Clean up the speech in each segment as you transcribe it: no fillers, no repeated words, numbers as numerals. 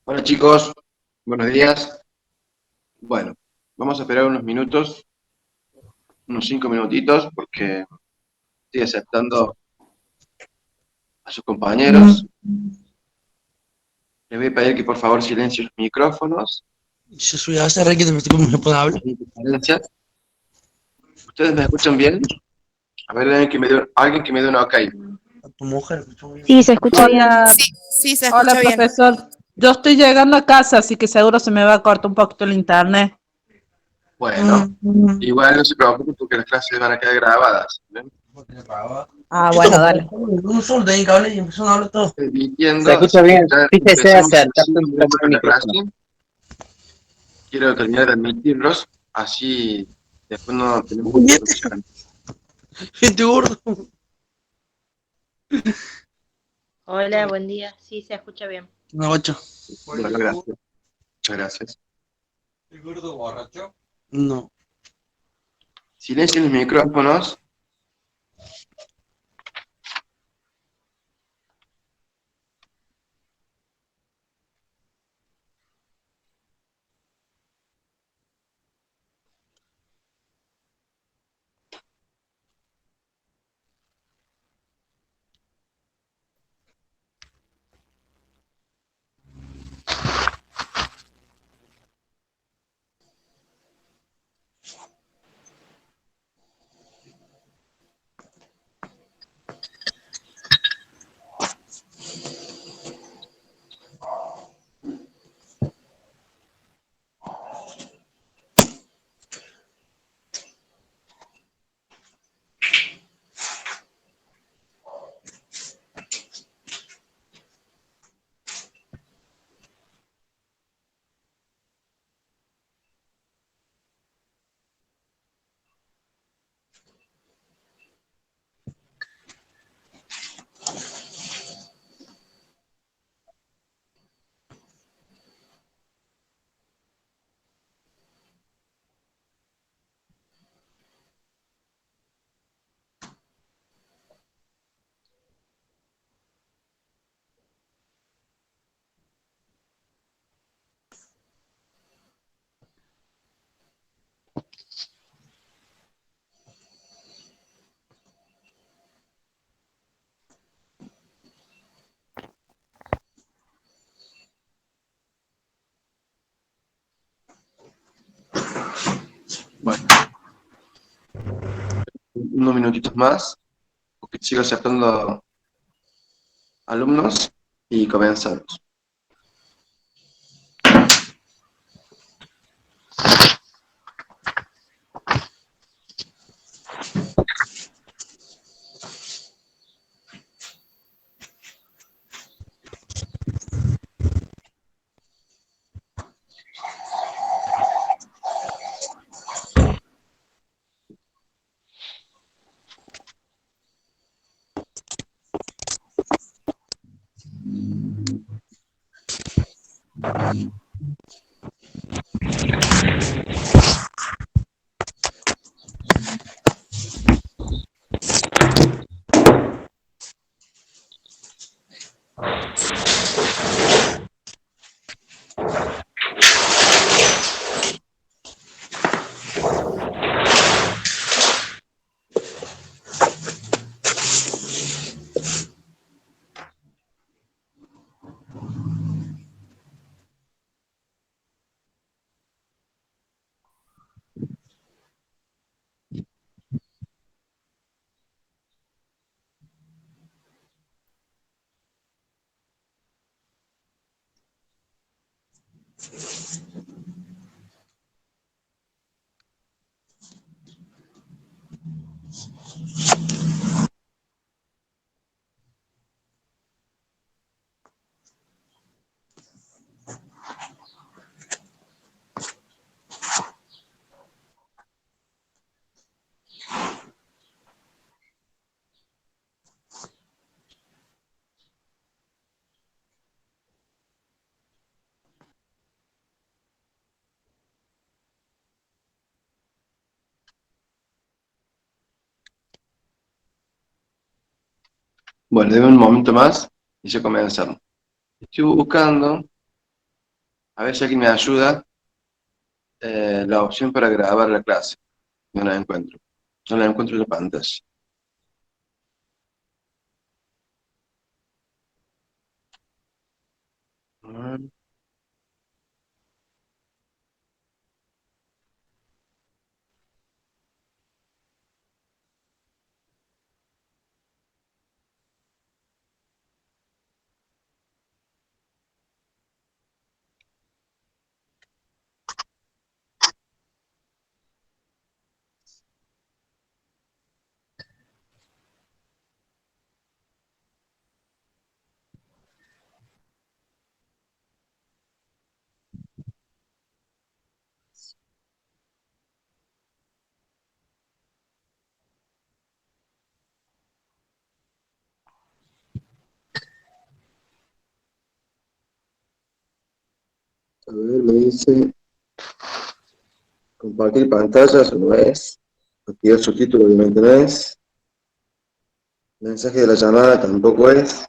Hola chicos, buenos días. Bueno, vamos a esperar unos minutos, unos 5 minutitos, porque estoy aceptando a sus compañeros. Les voy a pedir que por favor silencien los micrófonos. Yo soy hace re que te cómo me puedo hablar. Silencias. ¿Ustedes me escuchan bien? A ver, alguien que me dé un ok. A tu mujer. Sí, se escucha bien. Hola, Sí, sí, se hola escucha bien. profesor. Yo estoy llegando a casa, así que seguro se me va a cortar un poquito el internet. Bueno, igual no se preocupen porque las clases van a quedar grabadas. ¿Ven? Ah, ¿Qué bueno, estamos dale. trabajando? Un solo tenés que hablar y empezaron a hablar todo. Estoy Se diciendo, escucha así que bien. ya Fíjese empezamos en acercarte 5 un poco minutos el con la micrófono. clase. Quiero terminar de admitirlos, así después no tenemos Uy, mucha confusión. este gordo. Hola, buen día. Sí, se escucha bien. No, guacho. Bueno, gracias. Muchas gracias. ¿El gordo borracho? No. Silencien los micrófonos. Bueno, unos minutitos más, porque sigo aceptando alumnos y comenzamos. Bueno, deme un momento más y ya comenzamos. Estoy buscando A ver si alguien me ayuda. La opción para grabar la clase. No la encuentro. No la encuentro en la pantalla. A ver. A ver, me dice compartir pantallas, no es. Activar subtítulos, obviamente no es. Mensaje de la llamada tampoco es.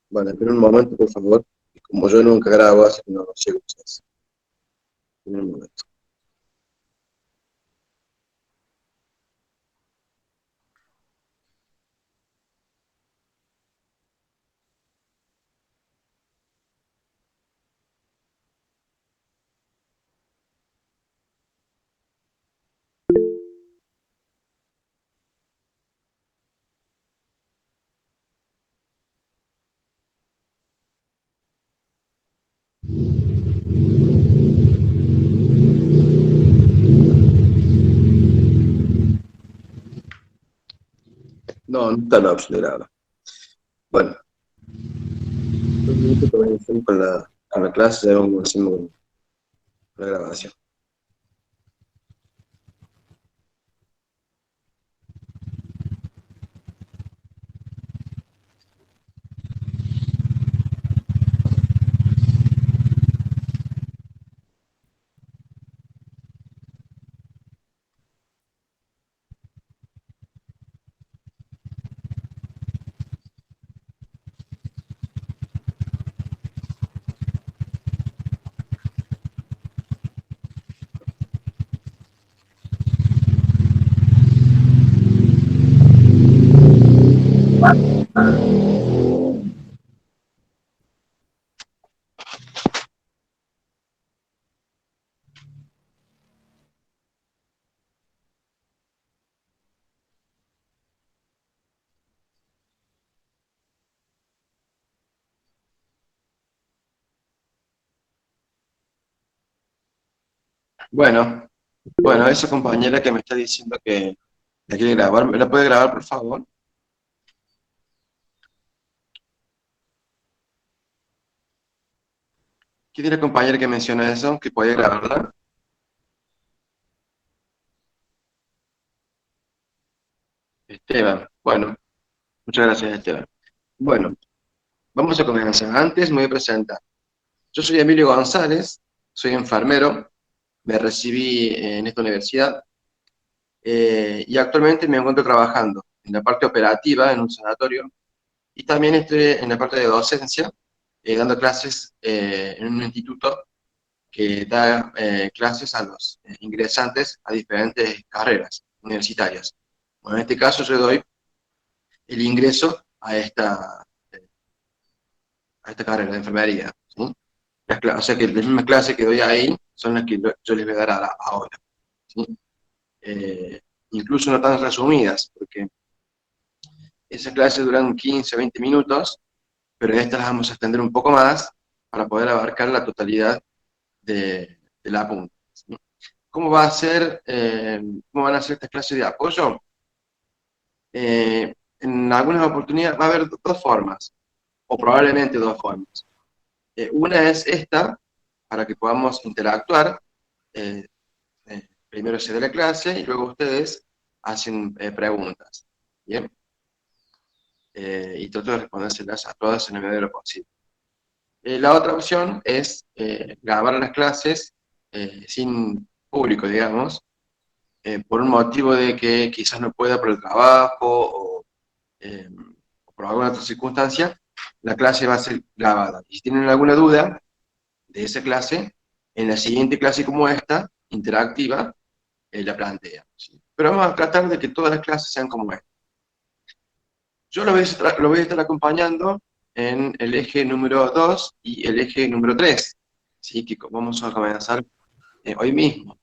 Bueno, espera un momento, por favor. Como yo nunca grabo, así que no sé cómo se hace. Espera un momento. No, no está la opción de grabar. Bueno, un minuto para iniciar con la clase, ya vamos haciendo la grabación. Bueno, esa compañera que me está diciendo que la quiere grabar, ¿me la puede grabar, por favor? ¿Quién es la compañera que menciona eso? ¿Que puede grabarla? Esteban. Bueno, muchas gracias, Esteban. Bueno, vamos a comenzar. Antes me voy a presentar. Yo soy Emilio González, soy enfermero, me recibí en esta universidad y actualmente me encuentro trabajando en la parte operativa en un sanatorio y también estoy en la parte de docencia, dando clases en un instituto que da clases a los ingresantes a diferentes carreras universitarias. Bueno, en este caso yo doy el ingreso a esta carrera de enfermería, ¿sí? O sea que las mismas clases que doy ahí son las que yo les voy a dar ahora, ¿sí? Incluso no tan resumidas, porque esas clases duran 15 o 20 minutos, pero estas las vamos a extender un poco más para poder abarcar la totalidad de la punta, ¿sí? ¿Cómo va a ser, cómo van a ser estas clases de apoyo? En algunas oportunidades va a haber dos formas, o probablemente dos formas. Una es esta, para que podamos interactuar. eh, Primero se da la clase y luego ustedes hacen preguntas. ¿Bien? Y trato de respondérselas a todas en la medida de lo posible. La otra opción es grabar las clases sin público, digamos, por un motivo de que quizás no pueda por el trabajo o por alguna otra circunstancia, la clase va a ser grabada. Y si tienen alguna duda, de esa clase, en la siguiente clase como esta, interactiva, la plantea, ¿sí? Pero vamos a tratar de que todas las clases sean como esta. Yo lo voy a estar acompañando en el eje número 2 y el eje número 3, ¿sí? Que vamos a comenzar hoy mismo.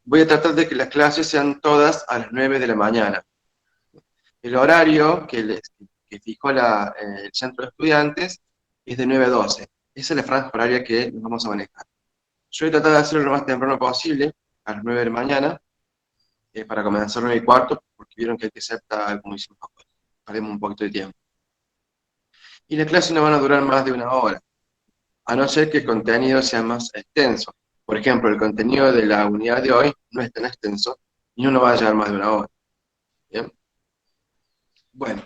Voy a tratar de que las clases sean todas a las 9 de la mañana. El horario que fijó el centro de estudiantes es de 9 a 12. Esa es la franja horaria que nos vamos a manejar. Yo voy a tratar de hacerlo lo más temprano posible, a las 9 de la mañana, para comenzar a 9 y cuarto, porque vieron que hay que aceptar, como hicimos, perdemos un poquito de tiempo. Y las clases no van a durar más de 1 hora, a no ser que el contenido sea más extenso. Por ejemplo, el contenido de la unidad de hoy no es tan extenso y no nos va a llevar más de 1 hora. ¿Bien? Bueno,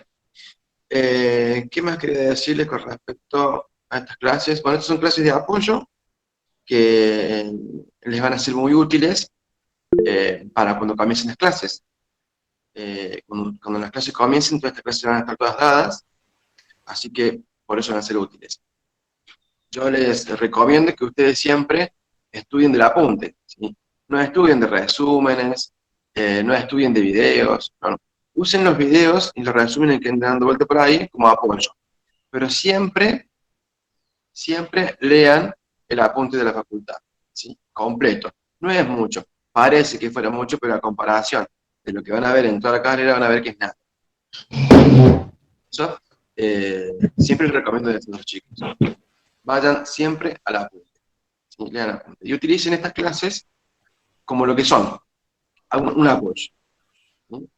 ¿qué más quería decirles con respecto a estas clases? Bueno, estas son clases de apoyo que les van a ser muy útiles para cuando comiencen las clases. Cuando las clases comiencen, todas estas clases van a estar todas dadas, así que por eso van a ser útiles. Yo les recomiendo que ustedes siempre estudien del apunte, ¿sí? No estudien de resúmenes, no estudien de videos, no. Usen los videos y los resúmenes que andan dando vuelta por ahí como apoyo. Pero siempre lean el apunte de la facultad, ¿sí? Completo. No es mucho. Parece que fuera mucho, pero a comparación de lo que van a ver en toda la carrera, van a ver que es nada. Eso, siempre les recomiendo a los chicos. Vayan siempre al apunte, ¿sí? Lean el apunte. Y utilicen estas clases como lo que son, un apoyo, ¿sí?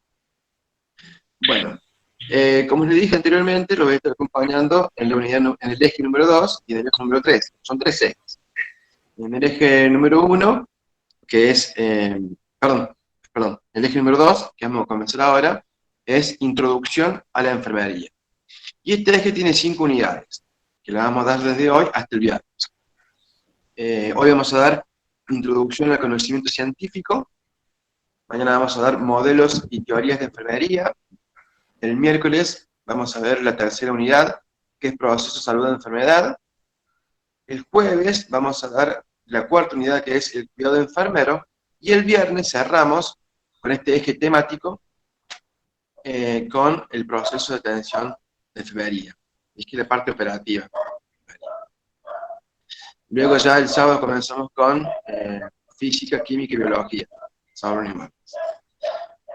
Bueno, como les dije anteriormente, lo voy a estar acompañando en la unidad, en el eje número 2 y en el eje número 3. Son 3 ejes. En el eje número 1, que es, el eje número 2, que vamos a comenzar ahora, es Introducción a la Enfermería. Y este eje tiene 5 unidades, que la vamos a dar desde hoy hasta el viernes. Hoy vamos a dar Introducción al Conocimiento Científico, mañana vamos a dar Modelos y Teorías de Enfermería, el miércoles vamos a ver la tercera unidad, que es Proceso, Salud, Enfermedad. El jueves vamos a dar la cuarta unidad, que es el cuidado enfermero, y el viernes cerramos con este eje temático con el proceso de atención de enfermería, es que la parte operativa. Luego ya el sábado comenzamos con física, química y biología, sábado y martes.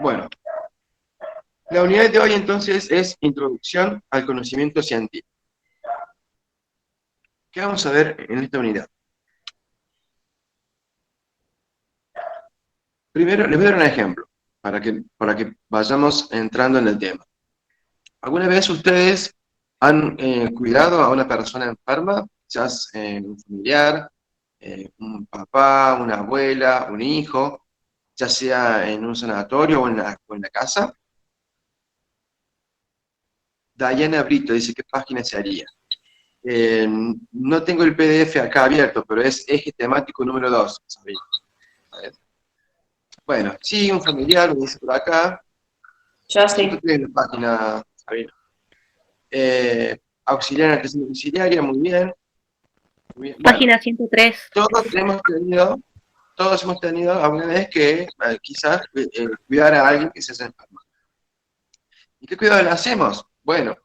Bueno, la unidad de hoy entonces es Introducción al Conocimiento Científico. ¿Qué vamos a ver en esta unidad? Primero, les voy a dar un ejemplo, para que vayamos entrando en el tema. ¿Alguna vez ustedes han cuidado a una persona enferma? Quizás un familiar, un papá, una abuela, un hijo, ya sea en un sanatorio o en la casa. Diana Brito dice, ¿qué página sería? No tengo el PDF acá abierto, pero es eje temático número 2, Sabrina. Bueno, sí, un familiar, me dice por acá. Yo sí. ¿Tú tienes la página, Sabrina? Auxiliar en atención domiciliaria, muy bien. Muy bien. Página Bueno, 103. todos hemos tenido alguna vez que quizás cuidar a alguien que se hace enfermo. ¿Y qué cuidado le hacemos? Bueno,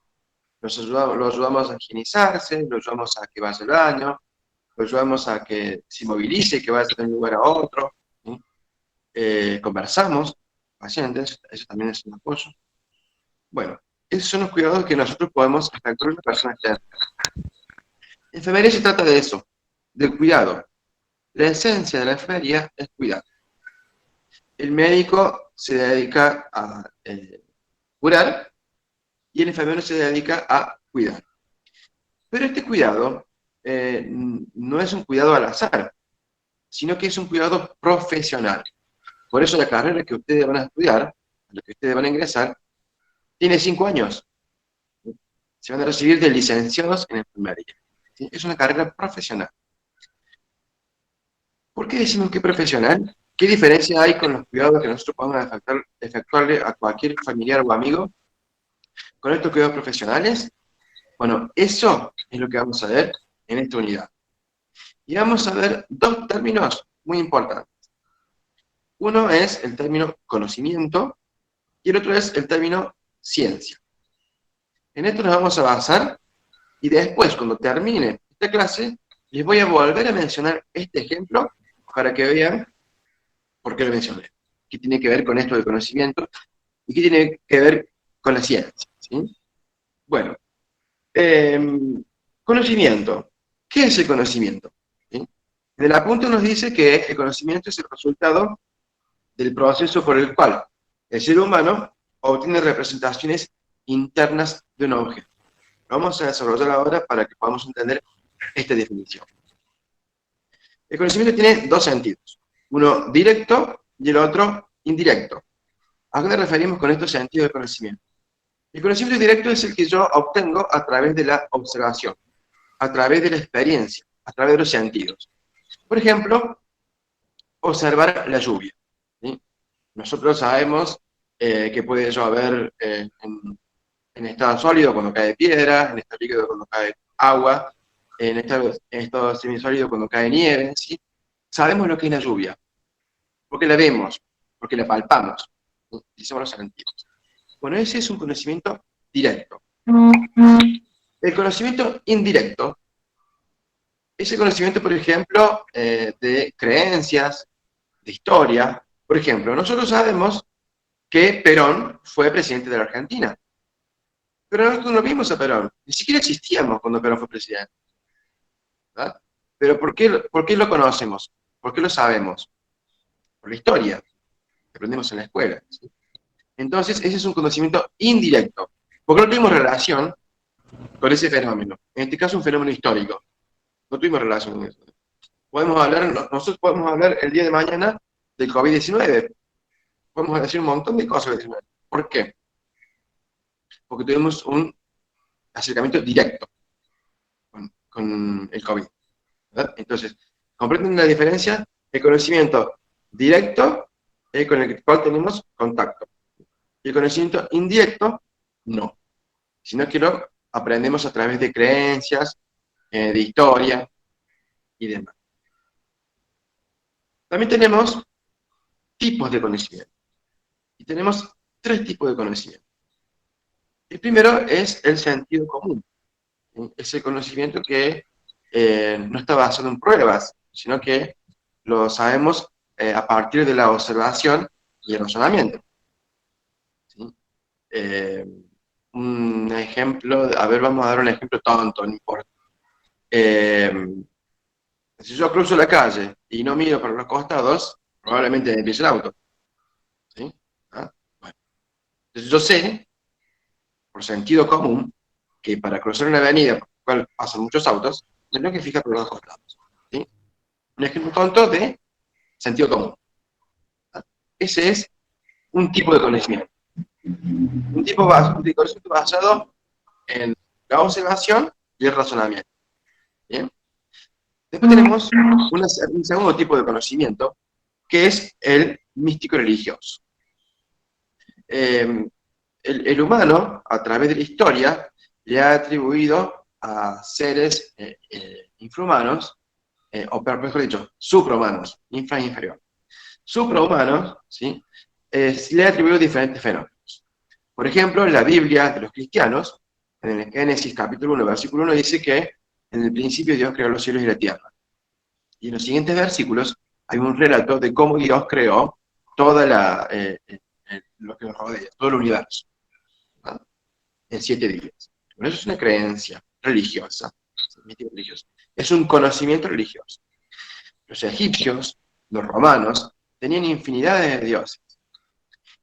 lo ayudamos a higienizarse, lo ayudamos a que vaya al baño, lo ayudamos a que se movilice, que vaya de un lugar a otro, ¿sí? Conversamos, pacientes, eso también es un apoyo. Bueno, esos son los cuidados que nosotros podemos efectuar en la persona externa. Enfermería se trata de eso, del cuidado. La esencia de la enfermería es cuidar. El médico se dedica a curar y el enfermero se dedica a cuidar. Pero este cuidado no es un cuidado al azar, sino que es un cuidado profesional. Por eso la carrera que ustedes van a estudiar, a la que ustedes van a ingresar, tiene 5 años. Se van a recibir de licenciados en enfermería. ¿Sí? Es una carrera profesional. ¿Por qué decimos que es profesional? ¿Qué diferencia hay con los cuidados que nosotros podemos efectuarle a cualquier familiar o amigo con estos cuidados profesionales? Bueno, eso es lo que vamos a ver en esta unidad. Y vamos a ver dos términos muy importantes. Uno es el término conocimiento y el otro es el término ciencia. En esto nos vamos a basar y después, cuando termine esta clase, les voy a volver a mencionar este ejemplo para que vean por qué lo mencioné. ¿Qué tiene que ver con esto del conocimiento? ¿Y qué tiene que ver con la ciencia? ¿Sí? Bueno, conocimiento. ¿Qué es el conocimiento? ¿Sí? En el apunte nos dice que el conocimiento es el resultado del proceso por el cual el ser humano obtiene representaciones internas de un objeto. Lo vamos a desarrollar ahora para que podamos entender esta definición. El conocimiento tiene dos sentidos, uno directo y el otro indirecto. ¿A qué nos referimos con estos sentidos de conocimiento? El conocimiento directo es el que yo obtengo a través de la observación, a través de la experiencia, a través de los sentidos. Por ejemplo, observar la lluvia. ¿Sí? Nosotros sabemos que puede llover en estado sólido cuando cae piedra, en estado líquido cuando cae agua, en estado semisólido cuando cae nieve, ¿sí? Sabemos lo que es la lluvia, porque la vemos, porque la palpamos, ¿sí? Utilizamos los sentidos. Bueno, ese es un conocimiento directo. El conocimiento indirecto es el conocimiento, por ejemplo, de creencias, de historia. Por ejemplo, nosotros sabemos que Perón fue presidente de la Argentina. Pero nosotros no vimos a Perón, ni siquiera existíamos cuando Perón fue presidente. ¿Verdad? Pero ¿por qué lo conocemos? ¿Por qué lo sabemos? Por la historia, que aprendimos en la escuela. ¿Sí? Entonces, ese es un conocimiento indirecto, porque no tuvimos relación con ese fenómeno. En este caso, un fenómeno histórico. No tuvimos relación con eso. Nosotros podemos hablar el día de mañana del COVID-19. Podemos decir un montón de cosas del 19. ¿Por qué? Porque tuvimos un acercamiento directo con el COVID. ¿Verdad? Entonces, ¿comprenden la diferencia? El conocimiento directo es con el cual tenemos contacto. Y el conocimiento indirecto, no. Sino que lo aprendemos a través de creencias, de historia y demás. También tenemos tipos de conocimiento. Y tenemos tres tipos de conocimiento. El primero es el sentido común. Es el conocimiento que no está basado en pruebas, sino que lo sabemos a partir de la observación y el razonamiento. ¿Sí? Un ejemplo, a ver, vamos a dar un ejemplo tonto, no importa. Si yo cruzo la calle y no miro para los costados, probablemente me empiece el auto. ¿Sí? ¿Ah? Bueno. Entonces yo sé, por sentido común, que para cruzar una avenida por la cual pasan muchos autos, me tengo que fijar por los costados. ¿Sí? Un ejemplo tonto de sentido común. ¿Ah? Ese es un tipo de conocimiento. Un tipo de conocimiento basado en la observación y el razonamiento. ¿Bien? Después tenemos un segundo tipo de conocimiento, que es el místico religioso. El humano, a través de la historia, le ha atribuido a seres infrahumanos, o mejor dicho, suprahumanos, infra e inferior. Suprahumanos, ¿sí? Le ha atribuido diferentes fenómenos. Por ejemplo, en la Biblia de los cristianos, en el Génesis capítulo 1, versículo 1, dice que en el principio Dios creó los cielos y la tierra. Y en los siguientes versículos hay un relato de cómo Dios creó toda lo que nos rodea, todo el universo, ¿no? En 7 días. Bueno, eso es una creencia religiosa, es un conocimiento religioso. Los egipcios, los romanos, tenían infinidad de dioses.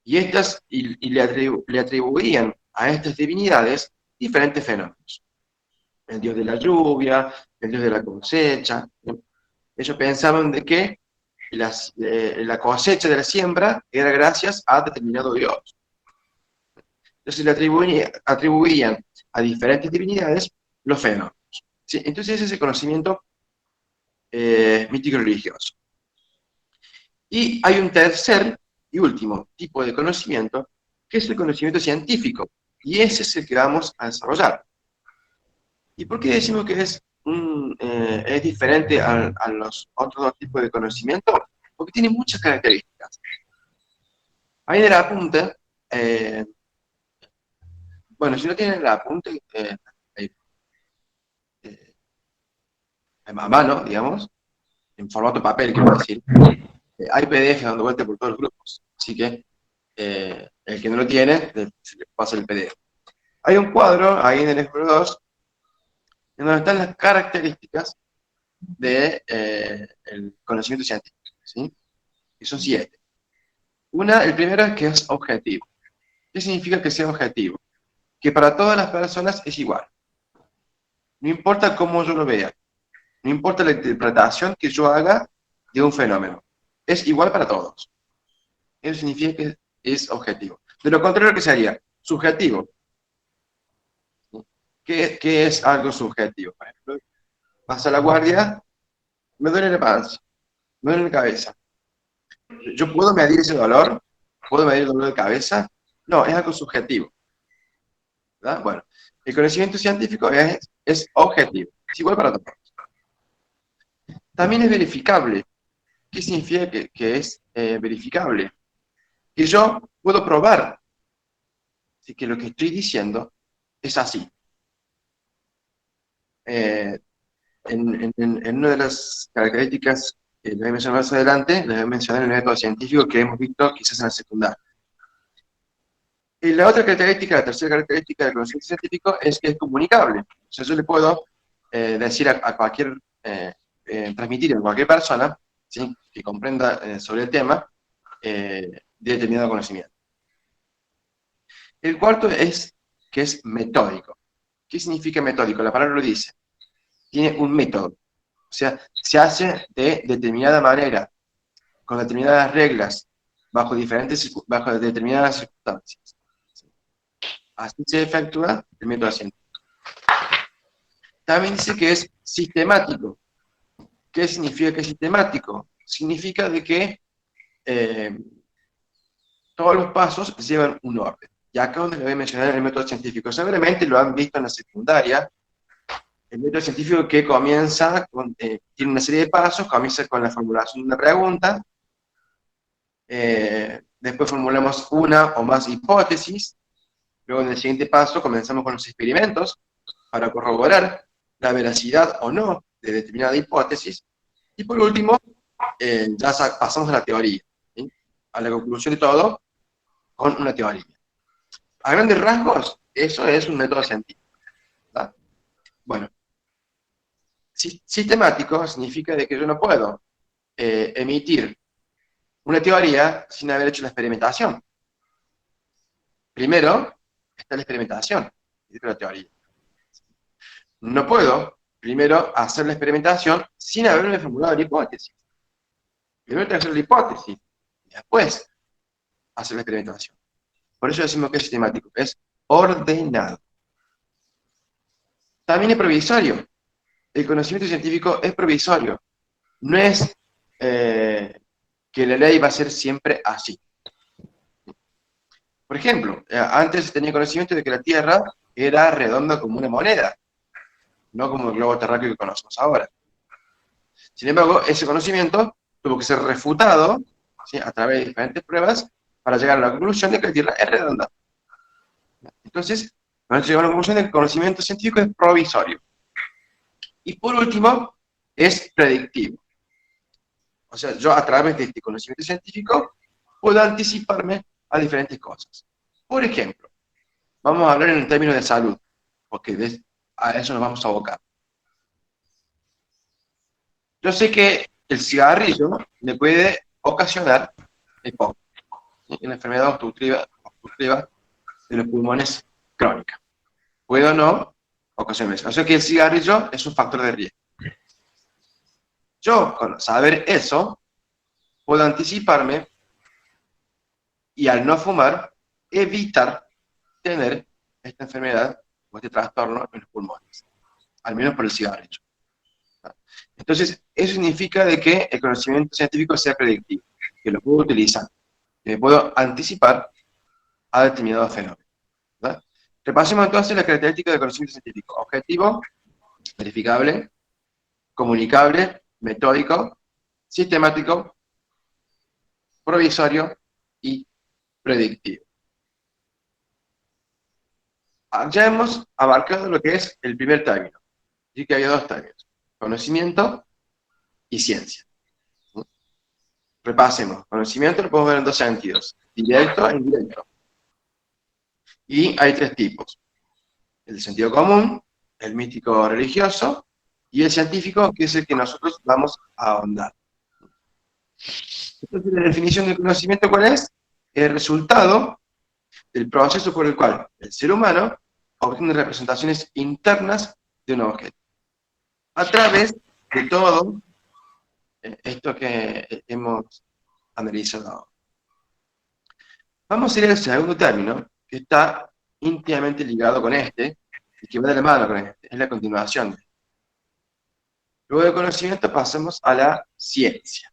Y le atribuían a estas divinidades diferentes fenómenos. El dios de la lluvia, el dios de la cosecha. Ellos pensaban de que la cosecha de la siembra era gracias a determinado dios. Entonces le atribuían a diferentes divinidades los fenómenos. ¿Sí? Entonces ese es el conocimiento mítico religioso. Y hay un tercer y último tipo de conocimiento, que es el conocimiento científico. Y ese es el que vamos a desarrollar. ¿Y por qué decimos que es es diferente a los otros dos tipos de conocimiento? Porque tiene muchas características. Ahí en el apunte, bueno, si no tienen el apunte a mano, digamos, en formato papel, quiero decir, hay PDF dando vuelta por todos los grupos, así que el que no lo tiene, se le pasa el PDF. Hay un cuadro ahí en el ejemplo 2, en donde están las características del conocimiento científico, ¿sí? Y son 7. El primero es que es objetivo. ¿Qué significa que sea objetivo? Que para todas las personas es igual. No importa cómo yo lo vea, no importa la interpretación que yo haga de un fenómeno, es igual para todos. Eso significa que es objetivo. De lo contrario, ¿qué sería? Subjetivo. ¿Qué es algo subjetivo? Por ejemplo, vas a la guardia, me duele la panza, me duele la cabeza. ¿Yo puedo medir ese dolor? ¿Puedo medir el dolor de cabeza? No, es algo subjetivo, ¿verdad? Bueno, el conocimiento científico es objetivo, es igual para todos. También es verificable. ¿Qué significa que es verificable? Que yo puedo probar que lo que estoy diciendo es así. En una de las características que les voy a mencionar más adelante, les voy a mencionar el método científico que hemos visto quizás en la secundaria. Y la otra característica, la tercera característica del conocimiento científico es que es comunicable. O sea, yo le puedo decir a cualquier, transmitir a cualquier persona, ¿sí?, que comprenda sobre el tema de determinado conocimiento. El cuarto es que es metódico. ¿Qué significa metódico? La palabra lo dice. Tiene un método. O sea, se hace de determinada manera, con determinadas reglas, bajo determinadas circunstancias. Así se efectúa el método científico. También dice que es sistemático. ¿Qué significa que es sistemático? Significa de que todos los pasos llevan un orden. Y acá donde les voy a mencionar el método científico. Seguramente lo han visto en la secundaria. El método científico que comienza, tiene una serie de pasos, comienza con la formulación de una pregunta, después formulamos una o más hipótesis, luego en el siguiente paso comenzamos con los experimentos para corroborar la veracidad o no de determinada hipótesis, y por último, ya pasamos a la teoría, ¿sí?, a la conclusión de todo con una teoría. A grandes rasgos, eso es un método científico, ¿verdad? Bueno, sistemático significa de que yo no puedo emitir una teoría sin haber hecho la experimentación. Primero está la experimentación, y después la teoría. No puedo primero hacer la experimentación sin haberme formulado la hipótesis. Primero tengo que hacer la hipótesis, y después hacer la experimentación. Por eso decimos que es sistemático, es ordenado. También es provisorio. El conocimiento científico es provisorio. No es que la ley va a ser siempre así. Por ejemplo, antes tenía conocimiento de que la Tierra era redonda como una moneda, no como el globo terráqueo que conocemos ahora. Sin embargo, ese conocimiento tuvo que ser refutado, ¿sí?, a través de diferentes pruebas para llegar a la conclusión de que la Tierra es redonda. Entonces, nosotros llegamos a la conclusión de que el conocimiento científico es provisorio. Y por último, es predictivo. O sea, yo a través de este conocimiento científico puedo anticiparme a diferentes cosas. Por ejemplo, vamos a hablar en términos de salud, porque a eso nos vamos a abocar. Yo sé que el cigarrillo me puede ocasionar EPOC, una enfermedad obstructiva de los pulmones crónica. Puede o no ocasionar eso. O sea que el cigarrillo es un factor de riesgo. Yo, con saber eso, puedo anticiparme y al no fumar, evitar tener esta enfermedad o este trastorno en los pulmones, al menos por el cigarrillo. Entonces, eso significa de que el conocimiento científico sea predictivo, que lo puedo utilizar, que me puedo anticipar a determinados fenómenos, ¿verdad? Repasemos entonces las características del conocimiento científico. Objetivo, verificable, comunicable, metódico, sistemático, provisorio y predictivo. Ya hemos abarcado lo que es el primer término. Así que había dos términos: conocimiento y ciencia. Repasemos. Conocimiento lo podemos ver en dos sentidos: directo e indirecto. Y hay tres tipos: el sentido común, el místico religioso y el científico, que es el que nosotros vamos a ahondar. Entonces, la definición del conocimiento, ¿cuál es? El resultado del proceso por el cual el ser humano obtiene representaciones internas de un objeto, a través de todo esto que hemos analizado. Vamos a ir al segundo término, que está íntimamente ligado con este, y que va de la mano con este, es la continuación. Luego del conocimiento pasamos a la ciencia.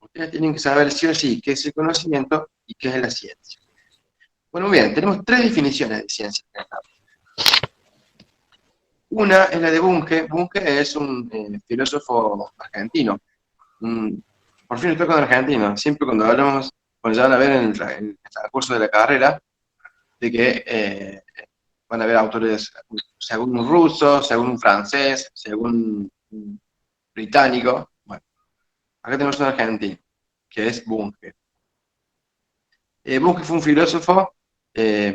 Ustedes tienen que saber sí o sí qué es el conocimiento y qué es la ciencia. Bueno, muy bien, tenemos tres definiciones de ciencia. Una es la de Bunge. Bunge es un filósofo argentino. Por fin estoy con argentino. Siempre cuando hablamos, cuando ya van a ver en el curso de la carrera, de que van a ver autores según un ruso, según un francés, según un británico. Bueno, acá tenemos un argentino, que es Bunge. Bunge fue un filósofo,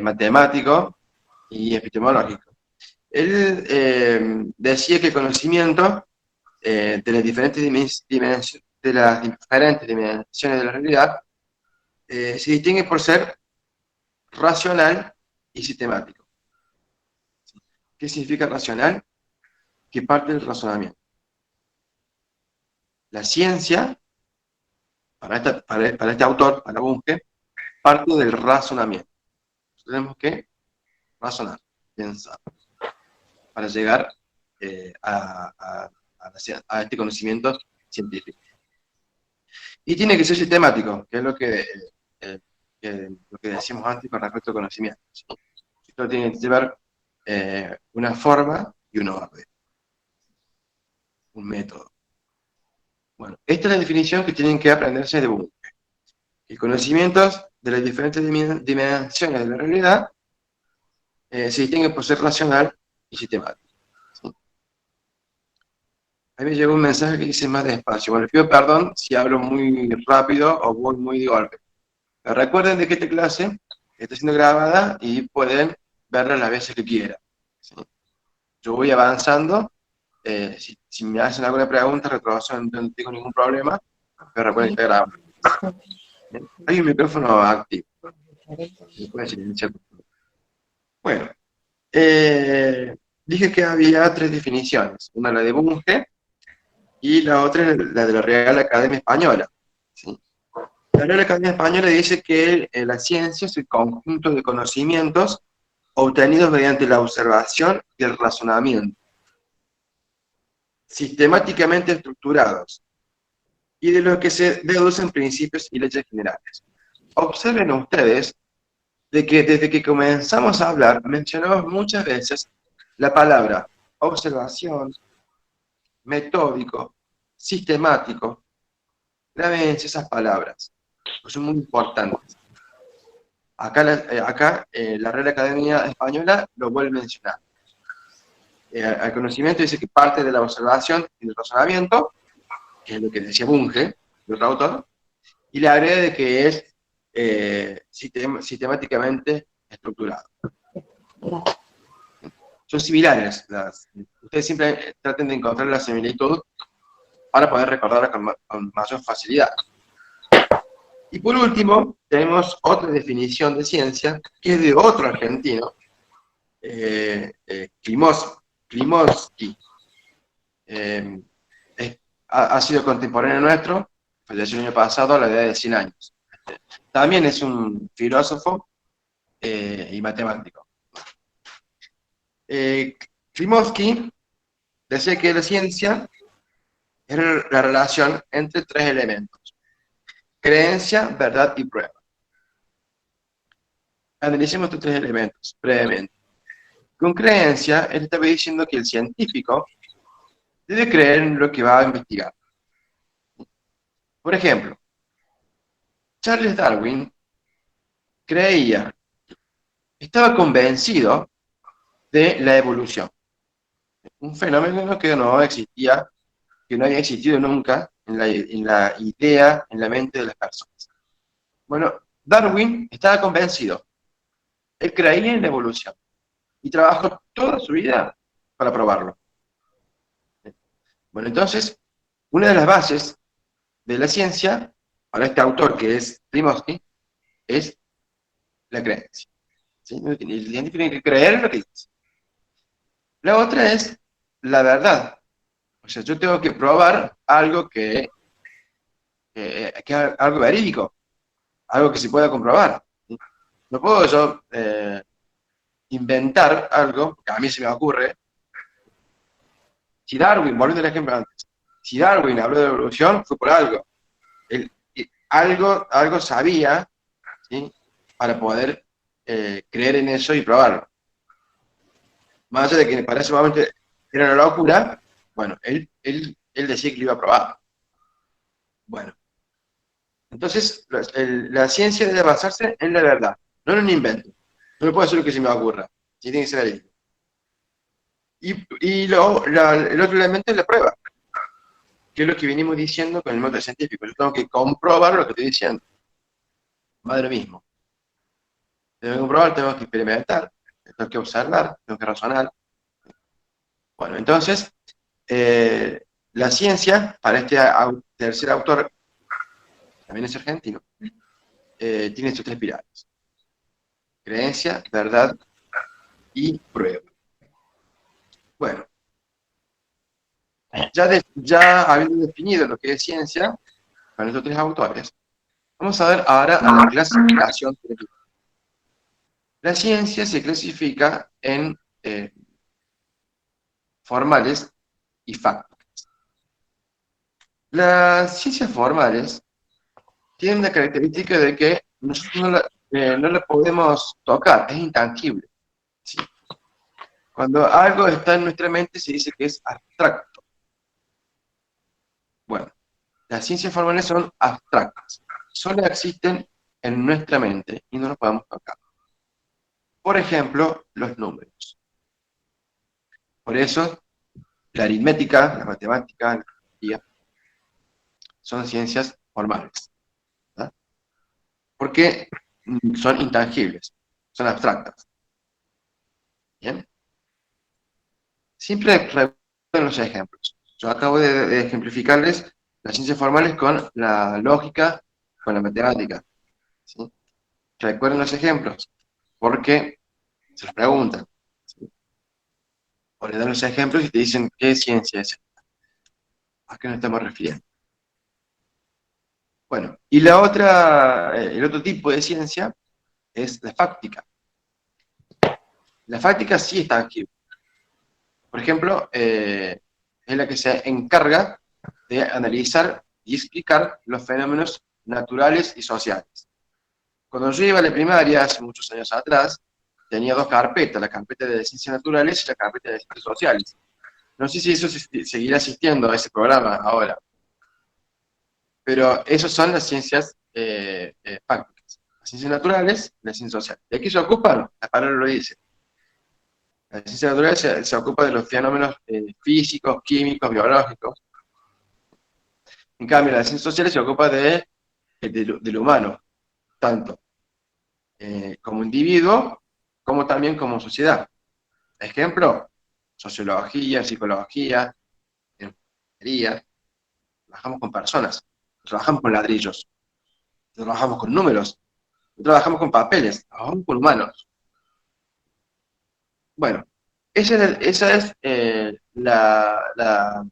matemático y epistemológico. Él decía que el conocimiento de las diferentes dimensiones de la realidad se distingue por ser racional y sistemático. ¿Qué significa racional? Que parte del razonamiento. La ciencia, para este autor, para Bunge, parte del razonamiento. Tenemos que razonar, pensar, para llegar a este conocimiento científico. Y tiene que ser sistemático, que es lo que decíamos antes con respecto al conocimiento. ¿Sí? Esto tiene que llevar una forma y un orden, un método. Bueno, esta es la definición que tienen que aprenderse de Bunge. El conocimiento de las diferentes dimensiones de la realidad se distingue por ser racional y sistemático. ¿Sí? A mí me llegó un mensaje que dice más despacio. Bueno, les pido perdón si hablo muy rápido o voy muy de golpe. Pero recuerden de que esta clase está siendo grabada y pueden verla las veces que quieran. ¿Sí? Yo voy avanzando. Si me hacen alguna pregunta, reprobación, no tengo ningún problema, pero recuerden que está grabado. Hay un micrófono activo. ¿Me pueden silenciar? Bueno, dije que había tres definiciones. Una la de Bunge y la otra la de la Real Academia Española. ¿Sí? La Real Academia Española dice que la ciencia es el conjunto de conocimientos obtenidos mediante la observación y el razonamiento, sistemáticamente estructurados, y de los que se deducen principios y leyes generales. Observen ustedes de que desde que comenzamos a hablar, mencionamos muchas veces la palabra observación, metódico, sistemático. Grábense esas palabras, pues son muy importantes. Acá la Real Academia Española lo vuelve a mencionar. Al conocimiento dice que parte de la observación y del razonamiento, que es lo que decía Bunge, el otro autor, y le agrega de que es sistemáticamente estructurado. Son similares. Ustedes siempre traten de encontrar la similitud para poder recordarla con mayor facilidad. Y por último, tenemos otra definición de ciencia, que es de otro argentino, Klimovsky. Ha sido contemporáneo nuestro, falleció el año pasado a la edad de 100 años. También es un filósofo y matemático. Klimovsky decía que la ciencia era la relación entre tres elementos: creencia, verdad y prueba. Analicemos estos tres elementos brevemente. Con creencia, él estaba diciendo que el científico debe creer en lo que va a investigar. Por ejemplo, Charles Darwin creía, estaba convencido de la evolución, un fenómeno que no existía, que no había existido nunca en la idea, en la mente de las personas. Bueno, Darwin estaba convencido, él creía en la evolución y trabajó toda su vida para probarlo. Bueno, entonces, una de las bases de la ciencia, para este autor que es Rimouski, es la creencia. ¿Sí? El científico tiene que creer en lo que dice. La otra es la verdad. O sea, yo tengo que probar algo que es algo verídico, algo que se pueda comprobar. ¿Sí? No puedo yo inventar algo que a mí se me ocurre. Si Darwin, volviendo al ejemplo antes, si Darwin habló de evolución, fue por algo. Él, algo sabía, ¿sí? Para poder creer en eso y probarlo. Más allá de que para ese momento era una locura, bueno, él decía que lo iba a probar. Bueno, entonces la ciencia debe basarse en la verdad, no en un invento. No puedo hacer lo que se me ocurra, sí tiene que ser verídico. Y el otro elemento es la prueba, que es lo que venimos diciendo con el método científico. Yo tengo que comprobar lo que estoy diciendo. Más de lo mismo. Tengo que comprobar, tengo que experimentar, tengo que observar, tengo que razonar. Bueno, entonces, la ciencia, para este tercer autor, también es argentino, tiene estos tres pilares: creencia, verdad y prueba. Bueno, ya habiendo definido lo que es ciencia, con estos tres autores, vamos a ver ahora a la clasificación. La ciencia se clasifica en formales y fácticas. Las ciencias formales tienen la característica de que nosotros no la podemos tocar, es intangible. ¿Sí? Cuando algo está en nuestra mente se dice que es abstracto. Bueno, las ciencias formales son abstractas, solo existen en nuestra mente y no las podemos tocar. Por ejemplo, los números. Por eso, la aritmética, la matemática, la geografía, son ciencias formales. ¿Verdad? Porque son intangibles, son abstractas. ¿Bien? Siempre recuerden los ejemplos. Yo acabo de ejemplificarles las ciencias formales con la lógica, con la matemática. ¿Sí? Recuerden los ejemplos, porque se los preguntan. ¿Sí? O le dan los ejemplos y te dicen qué ciencia es esta. ¿A qué nos estamos refiriendo? Bueno, y el otro tipo de ciencia es la fáctica. La fáctica sí es tangible. Por ejemplo, es la que se encarga de analizar y explicar los fenómenos naturales y sociales. Cuando yo iba a la primaria, hace muchos años atrás, tenía dos carpetas, la carpeta de ciencias naturales y la carpeta de ciencias sociales. No sé si eso seguirá asistiendo a ese programa ahora, pero esas son las ciencias fácticas. Las ciencias naturales y las ciencias sociales. ¿De qué se ocupan? La palabra lo dice. La ciencia natural se ocupa de los fenómenos físicos, químicos, biológicos. En cambio, las ciencias sociales se ocupa de lo humano, tanto como individuo, como también como sociedad. Ejemplo, sociología, psicología, enfermería. Trabajamos con personas, trabajamos con ladrillos, trabajamos con números, trabajamos con papeles, trabajamos con humanos. Bueno, esa es eh, la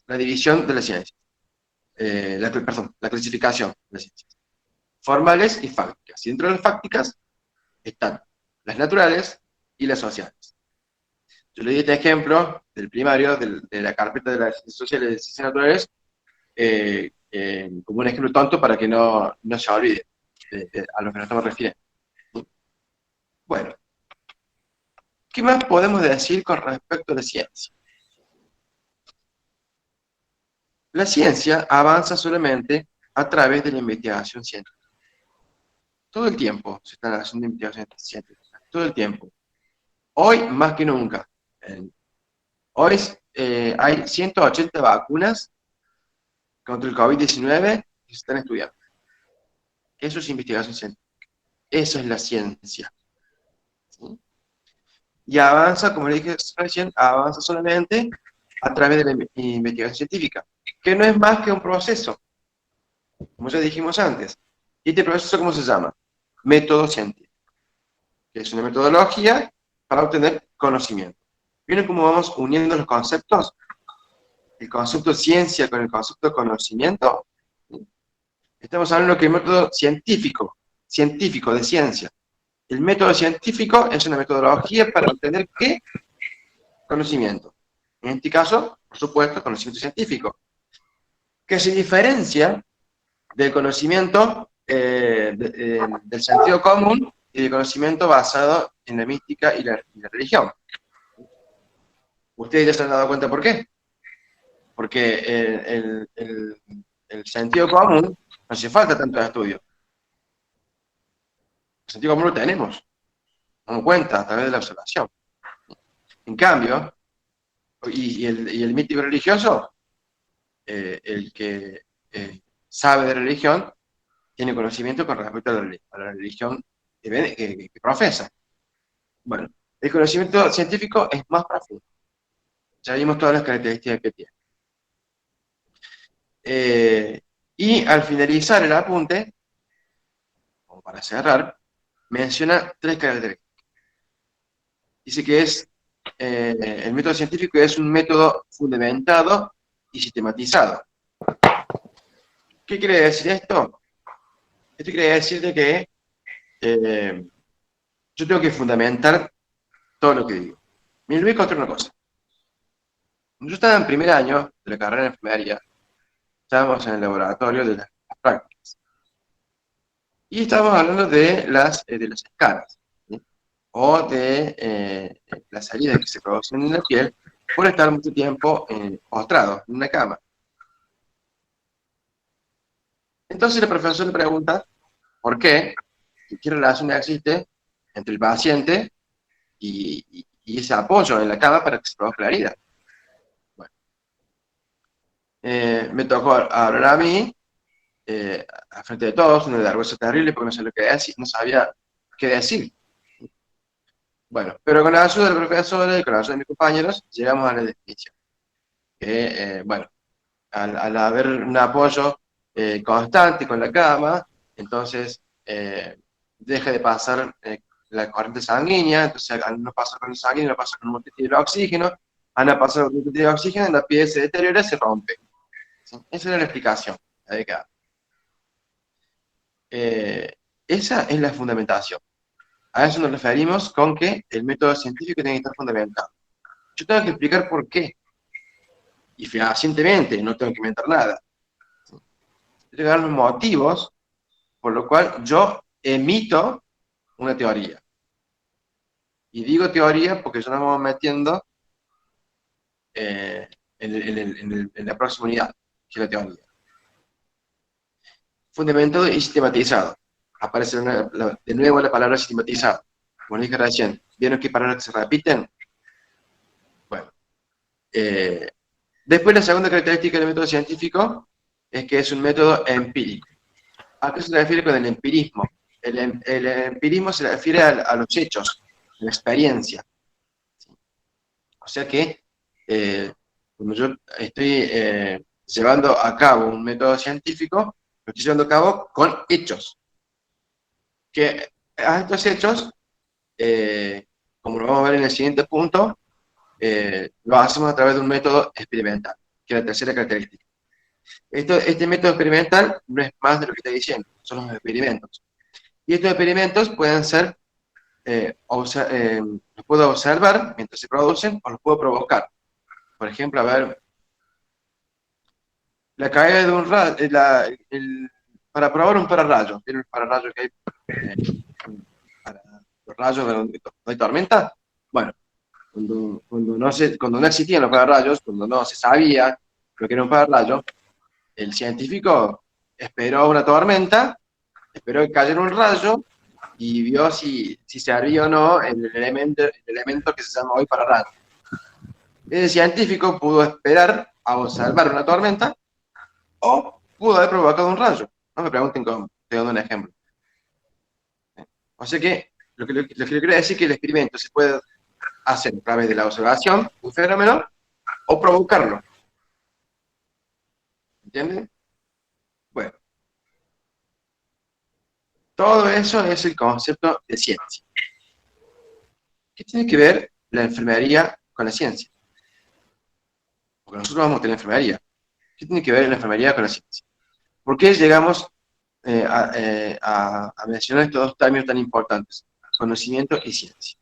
división de las ciencias, perdón, la clasificación de las ciencias. Formales y fácticas. Y dentro de las fácticas están las naturales y las sociales. Yo le di este ejemplo del primario, de la carpeta de las ciencias sociales y de ciencias naturales, como un ejemplo tonto para que no se olvide a lo que nos estamos refiriendo. Bueno, ¿qué más podemos decir con respecto a la ciencia? La ciencia avanza solamente a través de la investigación científica. Todo el tiempo se están haciendo investigaciones científicas, todo el tiempo. Hoy más que nunca. Hoy hay 180 vacunas contra el COVID-19 que se están estudiando. Eso es investigación científica. Eso es la ciencia. ¿Sí? Y avanza, como le dije recién, avanza solamente a través de la investigación científica, que no es más que un proceso, como ya dijimos antes. ¿Y este proceso cómo se llama? Método científico, que es una metodología para obtener conocimiento. ¿Vieron cómo vamos uniendo los conceptos? El concepto de ciencia con el concepto de conocimiento. Estamos hablando de método científico, científico de ciencia. El método científico es una metodología para obtener ¿qué? Conocimiento. En este caso, por supuesto, conocimiento científico, que se diferencia del conocimiento del sentido común y del conocimiento basado en la mística y la religión. Ustedes ya se han dado cuenta por qué. Porque el sentido común no hace falta tanto estudio. El sentido común lo tenemos, damos cuenta a través de la observación. En cambio, y el místico religioso, el que sabe de religión, tiene conocimiento con respecto a la religión que profesa. Bueno, el conocimiento científico es más profundo. Ya vimos todas las características que tiene. Y al finalizar el apunte, como para cerrar, menciona tres características. Dice que el método científico es un método fundamentado y sistematizado. ¿Qué quiere decir esto? Esto quiere decir de que yo tengo que fundamentar todo lo que digo. Me lo voy a contar una cosa. Yo estaba en primer año de la carrera de enfermería, estábamos en el laboratorio de las prácticas. Y estábamos hablando de las escaras, ¿sí? O de las heridas que se producen en la piel por estar mucho tiempo postrado en una cama. Entonces el profesor le pregunta por qué, y qué relación existe entre el paciente y ese apoyo en la cama para que se produzca la herida. Bueno, me tocó hablar a mí, a frente de todos, una vergüenza terrible porque no sabía lo que decir, no sabía qué decir. Bueno, pero con la ayuda del profesor y con la ayuda de mis compañeros, llegamos a la definición. Que, bueno, al haber un apoyo constante con la cama, entonces deja de pasar la corriente sanguínea, entonces al no pasar con el sanguíneo, no pasa con un multitud de oxígeno, al no pasar con un multitud de oxígeno, la piel se deteriora y se rompe. ¿Sí? Esa era la explicación adecuada. Esa es la fundamentación. A eso nos referimos con que el método científico tiene que estar fundamentado. Yo tengo que explicar por qué. Y fehacientemente, no tengo que inventar nada. Tengo que dar los motivos por lo cual yo emito una teoría. Y digo teoría porque ya nos vamos metiendo en la próxima unidad, que es la teoría. Fundamentado y sistematizado. Aparece de nuevo la palabra sistematizado. Como dije recién, ¿vieron qué palabras que se repiten? Bueno. Después la segunda característica del método científico es que es un método empírico. ¿A qué se refiere con el empirismo? El empirismo se refiere a los hechos, a la experiencia. ¿Sí? O sea que, cuando yo estoy llevando a cabo un método científico, lo estoy llevando a cabo con hechos. Que a estos hechos, como lo vamos a ver en el siguiente punto, lo hacemos a través de un método experimental, que es la tercera característica. Este método experimental no es más de lo que está diciendo, son los experimentos. Y estos experimentos pueden ser, los puedo observar mientras se producen o los puedo provocar. Por ejemplo, a ver, la caída de un rayo, para probar un pararrayo, ¿vieron el pararrayo que hay para los rayos cuando hay tormenta. Bueno, cuando no existían los pararrayos, cuando no se sabía lo que era un pararrayo, el científico esperó una tormenta, esperó que cayera un rayo y vio si servía o no el elemento que se llama hoy pararrayo. Ese científico pudo esperar a observar una tormenta o pudo haber provocado un rayo. No me pregunten cómo, estoy dando un ejemplo. O sea que lo que le quiero decir es que el experimento se puede hacer a través de la observación, un fenómeno, o provocarlo. ¿Entienden? Bueno, todo eso es el concepto de ciencia. ¿Qué tiene que ver la enfermería con la ciencia? Porque nosotros vamos a tener enfermería. ¿Qué tiene que ver la enfermería con la ciencia? ¿Por qué llegamos a mencionar estos dos términos tan importantes? Conocimiento y ciencia.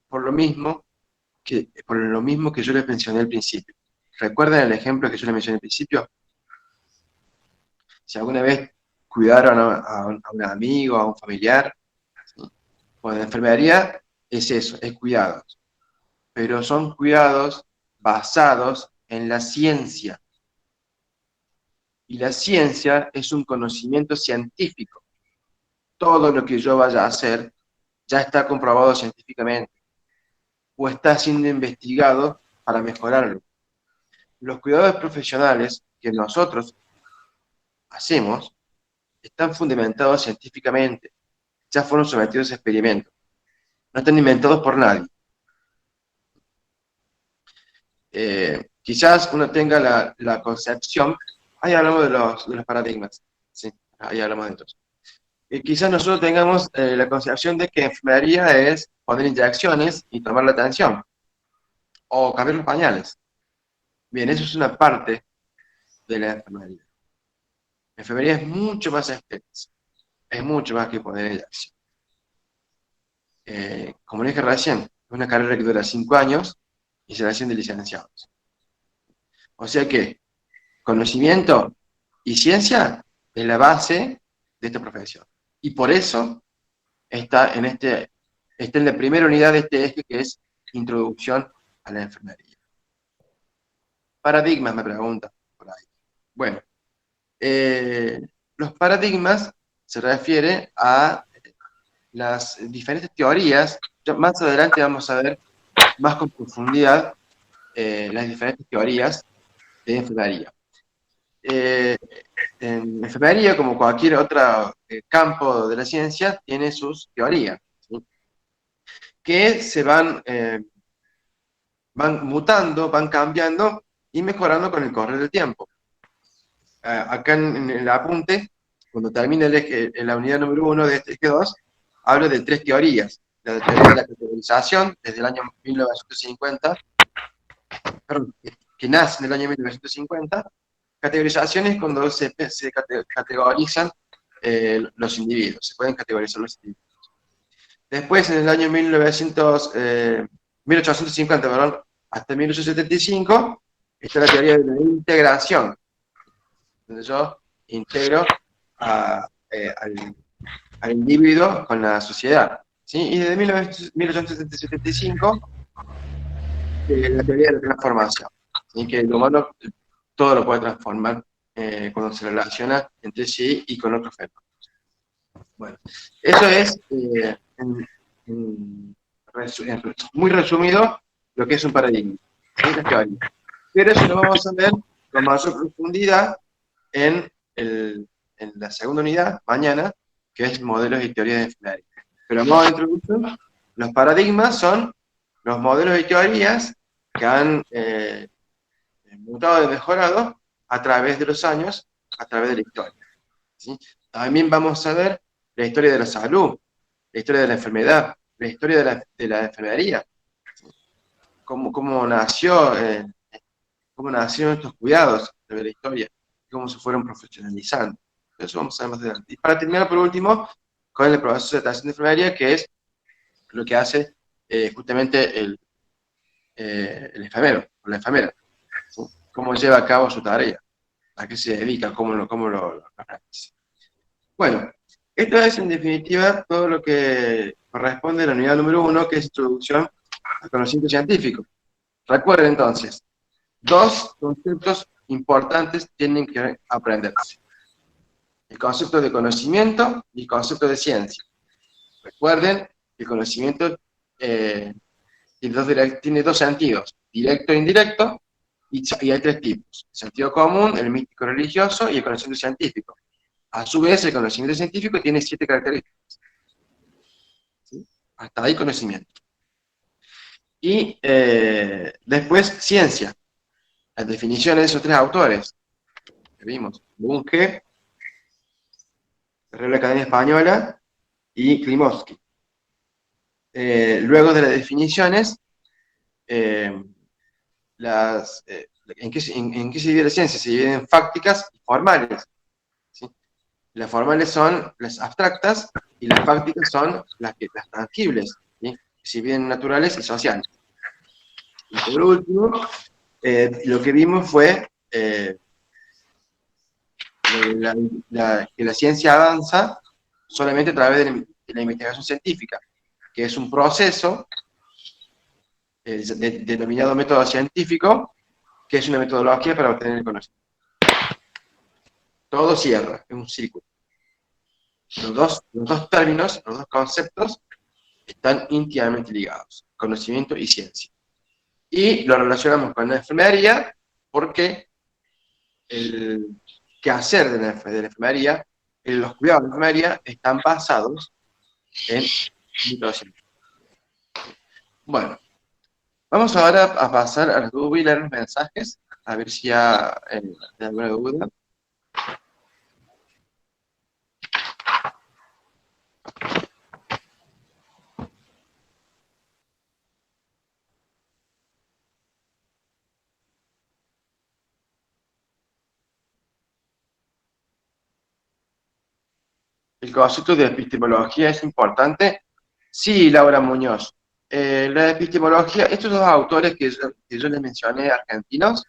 Por lo mismo que yo les mencioné al principio. ¿Recuerdan el ejemplo que yo les mencioné al principio? Si alguna vez cuidaron a un amigo, a un familiar, ¿sí? Bueno, la enfermería es eso, es cuidados. Pero son cuidados basados en la ciencia. Y la ciencia es un conocimiento científico. Todo lo que yo vaya a hacer ya está comprobado científicamente o está siendo investigado para mejorarlo. Los cuidados profesionales que nosotros hacemos están fundamentados científicamente, ya fueron sometidos a experimentos, no están inventados por nadie. Quizás uno tenga la concepción, ahí hablamos de los paradigmas, sí, ahí hablamos de estos. Quizás nosotros tengamos la concepción de que enfermería es poner inyecciones y tomar la atención, o cambiar los pañales. Bien, eso es una parte de la enfermería. La enfermería es mucho más extensa, es mucho más que poner inyección. Como dije recién, es una carrera que dura 5 años y se reciben de licenciados. O sea que conocimiento y ciencia es la base de esta profesión. Y por eso está en la primera unidad de este eje, que es introducción a la enfermería. Paradigmas, me preguntan por ahí. Bueno, los paradigmas se refiere a las diferentes teorías. Más adelante vamos a ver más con profundidad las diferentes teorías de enfermería. En enfermería, como cualquier otro campo de la ciencia, tiene sus teorías, ¿sí? Que se van mutando, van cambiando y mejorando con el correr del tiempo. Acá en el apunte, cuando termine en la unidad número 1 de este eje 2, hablo de 3 teorías. La teoría de la categorización, desde el año 1950, perdón, que nace en el año 1950. Categorización es cuando se categorizan los individuos, se pueden categorizar los individuos. Después, en el año 1850, perdón, hasta 1875, está la teoría de la integración, donde yo integro al individuo con la sociedad, ¿sí? Y desde 1875, la teoría de la transformación, ¿sí? Que el humano todo lo puede transformar cuando se relaciona entre sí y con otros fenómenos. Bueno, eso es, muy resumido, lo que es un paradigma, ¿sí? La teoría. Pero eso lo vamos a ver con mayor profundidad en la segunda unidad, mañana, que es modelos y teorías de enfermería. Pero a modo de introducción, los paradigmas son los modelos y teorías que han mutado y mejorado a través de los años, a través de la historia, ¿sí? También vamos a ver la historia de la salud, la historia de la enfermedad, la historia de la enfermería, ¿sí? Cómo nacieron estos cuidados de la historia, cómo se fueron profesionalizando. Eso vamos a ver más adelante. Y para terminar, por último, con el proceso de atención de enfermería, que es lo que hace justamente el enfermero o la enfermera, ¿sí? Cómo lleva a cabo su tarea, a qué se dedica, cómo lo realiza. Bueno, Esto es, en definitiva, todo lo que corresponde a la unidad número 1, que es introducción al conocimiento científico. Recuerden entonces, dos conceptos importantes tienen que aprenderse. El concepto de conocimiento y el concepto de ciencia. Recuerden que el conocimiento tiene dos sentidos, directo e indirecto, y hay tres tipos: el sentido común, el místico religioso y el conocimiento científico. A su vez, el conocimiento científico tiene 7 características. ¿Sí? Hasta ahí conocimiento. Y después, ciencia. Las definiciones de esos tres autores que vimos: Bunge, Real Academia Española y Klimovsky. Luego de las definiciones, ¿en qué se divide la ciencia? Se divide en fácticas y formales. ¿Sí? Las formales son las abstractas y las fácticas son las tangibles, ¿sí? Se dividen en naturales y sociales. Y por último, lo que vimos fue que la ciencia avanza solamente a través de la investigación científica, que es un proceso denominado método científico, que es una metodología para obtener el conocimiento. Todo cierra, es un círculo. Los dos términos, los dos conceptos, están íntimamente ligados: conocimiento y ciencia. Y lo relacionamos con la enfermería porque el quehacer de la enfermería, los cuidados de la enfermería, están basados en método científico. Bueno, vamos ahora a pasar a las dudas y leer los mensajes, a ver si hay alguna duda. ¿El concepto de epistemología es importante? Sí, Laura Muñoz. La epistemología, estos dos autores que yo les mencioné, argentinos,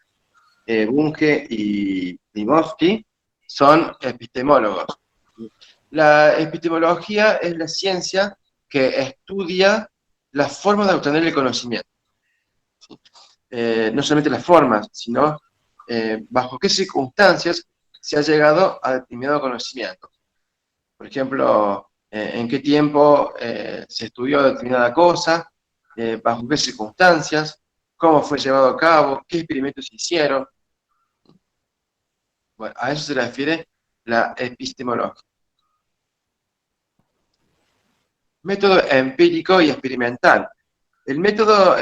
Bunge y Klimovsky, son epistemólogos. La epistemología es la ciencia que estudia las formas de obtener el conocimiento. No solamente las formas, sino bajo qué circunstancias se ha llegado a determinado conocimiento. Por ejemplo, en qué tiempo se estudió determinada cosa, bajo qué circunstancias, cómo fue llevado a cabo, qué experimentos se hicieron. Bueno, a eso se refiere la epistemología. Método empírico y experimental. El método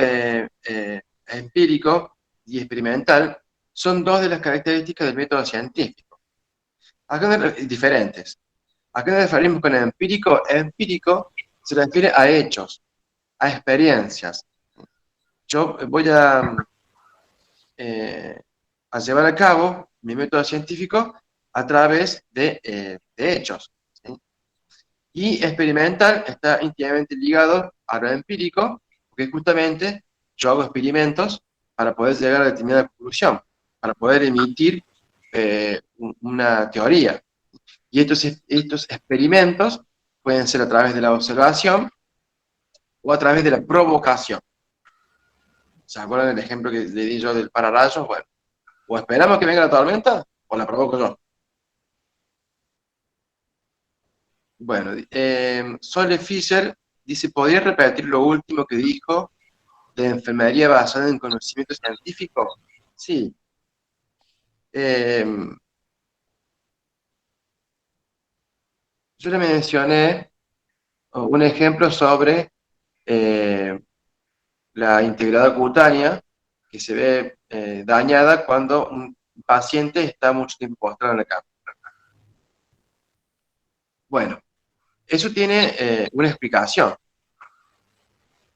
empírico y experimental son dos de las características del método científico. Acá diferentes. ¿A qué nos referimos con el empírico? Empírico se refiere a hechos, a experiencias. Yo voy a llevar a cabo mi método científico a través de hechos. ¿Sí? Y experimental está íntimamente ligado a lo empírico, porque justamente yo hago experimentos para poder llegar a determinada conclusión, para poder emitir una teoría. Y estos experimentos pueden ser a través de la observación o a través de la provocación. ¿Se acuerdan del ejemplo que le di yo del pararrayos? Bueno, o esperamos que venga la tormenta o la provoco yo. Bueno, Sole Fischer dice: ¿podría repetir lo último que dijo de enfermería basada en conocimiento científico? Sí. Yo le mencioné un ejemplo sobre la integrada cutánea, que se ve dañada cuando un paciente está mucho tiempo postrado en la cama. Bueno, eso tiene una explicación.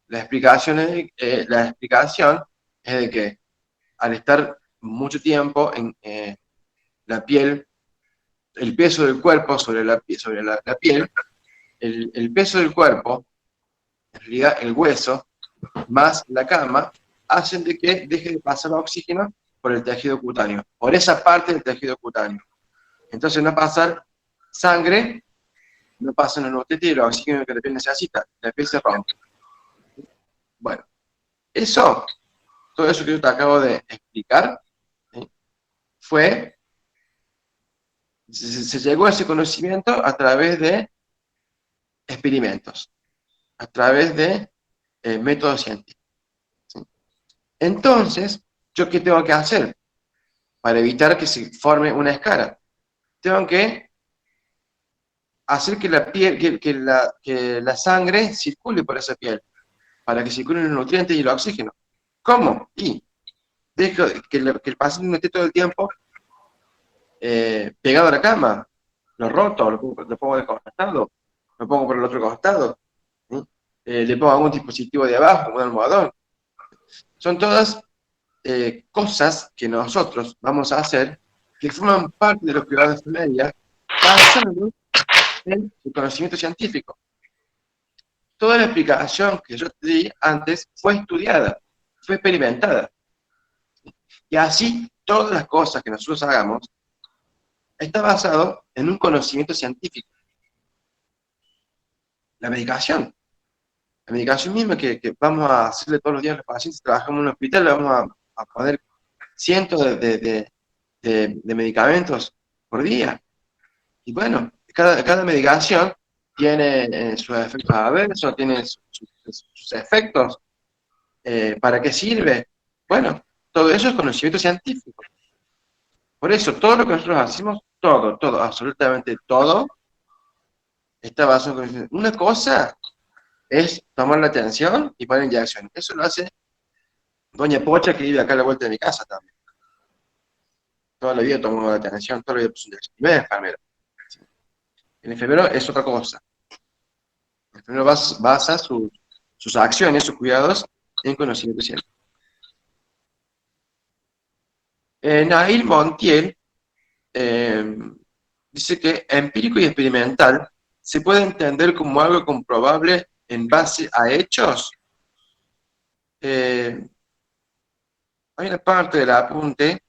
La explicación es de que al estar mucho tiempo en la piel, el peso del cuerpo sobre la piel, el peso del cuerpo, en realidad el hueso, más la cama, hacen de que deje de pasar oxígeno por el tejido cutáneo, por esa parte del tejido cutáneo. Entonces no va a pasar sangre no pasan los nutrientes y el oxígeno que la piel necesita, la piel se rompe. Bueno, todo eso que yo te acabo de explicar, ¿sí? Se llegó a ese conocimiento a través de experimentos, a través de métodos científicos, ¿sí? Entonces, ¿yo qué tengo que hacer para evitar que se forme una escara? Tengo que hacer que la piel, que la sangre circule por esa piel, para que circulen los nutrientes y el oxígeno. ¿Cómo? Y dejo que el paciente no esté todo el tiempo pegado a la cama, lo roto, lo pongo de costado, lo pongo por el otro costado, ¿sí? Le pongo algún dispositivo de abajo, como un almohadón. Son todas cosas que nosotros vamos a hacer que forman parte de los cuidados de enfermería basado en el conocimiento científico. Toda la explicación que yo te di antes fue estudiada, fue experimentada. Y así, todas las cosas que nosotros hagamos está basado en un conocimiento científico. La medicación misma que vamos a hacerle todos los días a los pacientes, trabajamos en un hospital, le vamos a poner cientos de medicamentos por día. Y bueno, cada medicación tiene sus efectos adversos, tiene sus efectos. ¿Para qué sirve? Bueno, todo eso es conocimiento científico. Por eso, todo lo que nosotros hacemos, todo, absolutamente todo, está basado en conocimiento. Una cosa es tomar la atención y poner inyección. Eso lo hace doña Pocha, que vive acá a la vuelta de mi casa también. Toda la vida tomó la atención, toda la vida puso inyección. Y no es enfermero. El enfermero es otra cosa. El enfermero basa sus acciones, sus cuidados, en conocimiento científico. Nail Montiel dice que empírico y experimental se puede entender como algo comprobable en base a hechos. Hay una parte del apunte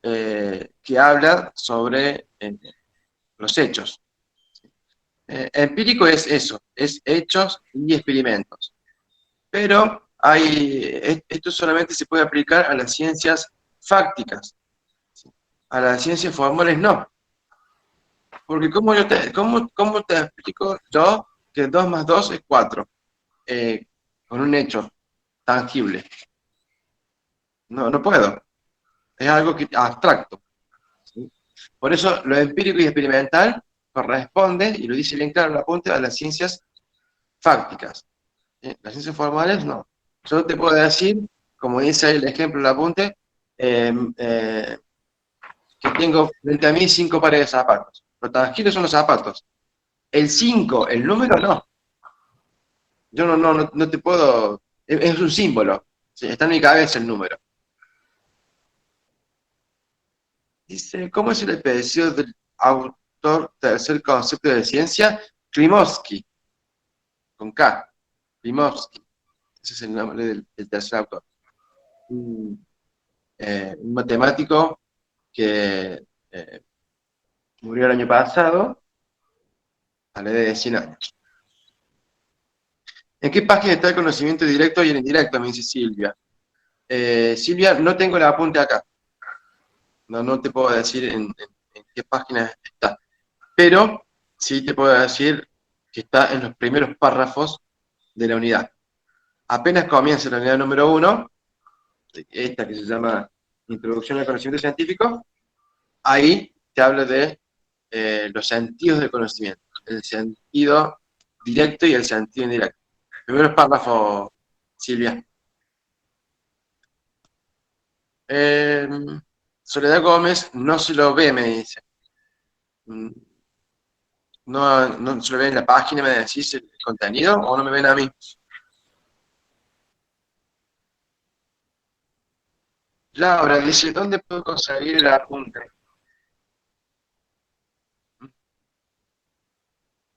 que habla sobre los hechos. Empírico es eso, es hechos y experimentos. Pero esto solamente se puede aplicar a las ciencias fácticas. A las ciencias formales no. Porque ¿cómo te explico yo que 2 más 2 es 4? Con un hecho tangible. No puedo. Es algo abstracto, ¿sí? Por eso lo empírico y experimental corresponde, y lo dice bien claro el apunte, a las ciencias fácticas. Las ciencias formales no. Yo te puedo decir, como dice ahí el ejemplo del apunte, que tengo frente a mí 5 pares de zapatos. Lo tangible son los zapatos. El 5, el número no. Yo no te puedo... Es un símbolo. ¿Sí? Está en mi cabeza el número. Dice, ¿cómo es el apellido del autor tercer concepto de ciencia? Klimovsky. Con K. Klimovsky. Ese es el nombre del tercer autor. Un matemático que murió el año pasado a la edad de 100 años. ¿En qué página está el conocimiento directo y el indirecto? Me dice Silvia. Silvia, no tengo el apunte acá. No te puedo decir en qué página está. Pero sí te puedo decir que está en los primeros párrafos de la unidad. Apenas comienza la unidad número 1, esta que se llama Introducción al Conocimiento Científico, ahí te habla de los sentidos del conocimiento, el sentido directo y el sentido indirecto. Primeros párrafos, Silvia. Soledad Gómez no se lo ve, me dice. No se lo ve en la página, me decís el contenido, o no me ven a mí. Laura dice, ¿dónde puedo conseguir el apunte?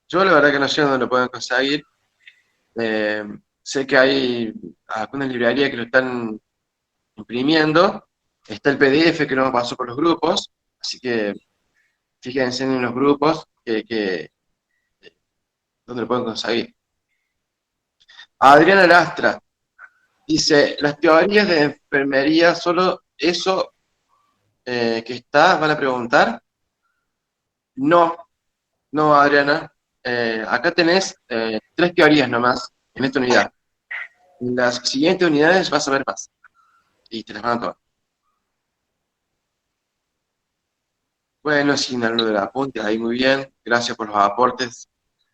Yo la verdad que no sé dónde lo pueden conseguir. Sé que hay algunas librerías que lo están imprimiendo. Está el PDF que nos pasó por los grupos, así que fíjense en los grupos que ¿Dónde lo pueden conseguir? Adriana Lastra dice, las teorías de enfermería, solo eso que está, van a preguntar. No, no, Adriana. Acá tenés 3 teorías nomás en esta unidad. En las siguientes unidades vas a ver más. Y te las van a tomar. Bueno, sin algo de los apuntes, ahí muy bien. Gracias por los aportes.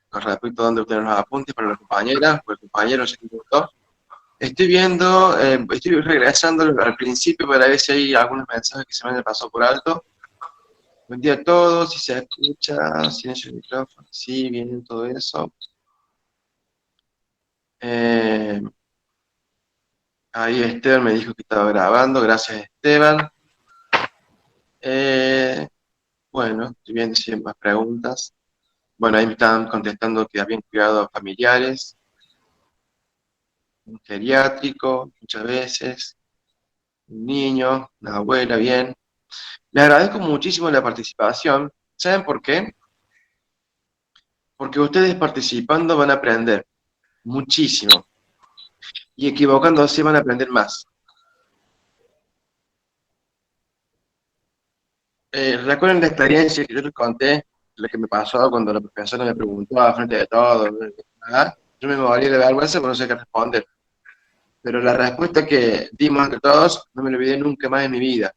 Con respecto a dónde obtener los apuntes para las compañeras, por el compañero, sé que me gustó. Estoy viendo, estoy regresando al principio para ver si hay algunos mensajes que se me han pasado por alto. Buen día a todos, si se escucha, silencio el micrófono, sí, bien, todo eso. Ahí Esteban me dijo que estaba grabando, gracias Esteban. Bueno, estoy viendo si hay más preguntas. Bueno, ahí me estaban contestando que habían cuidado a familiares, un geriátrico, muchas veces, un niño, una abuela, bien. Les agradezco muchísimo la participación. ¿Saben por qué? Porque ustedes participando van a aprender muchísimo y equivocándose van a aprender más. ¿Recuerdan la experiencia que yo les conté, lo que me pasó cuando la profesora me preguntó a frente de todo? ¿Ah? Yo me moría de vergüenza, pero no sé qué responder. Pero la respuesta que dimos entre todos no me la olvidé nunca más en mi vida.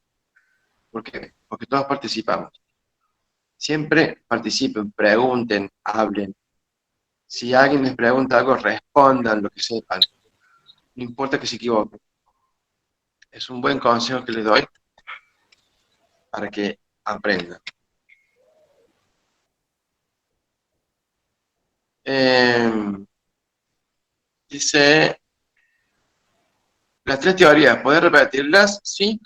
¿Por qué? Porque todos participamos. Siempre participen, pregunten, hablen. Si alguien les pregunta algo, respondan lo que sepan. No importa que se equivoquen. Es un buen consejo que les doy para que aprendan. Dice, las 3 teorías, ¿puedes repetirlas? Sí.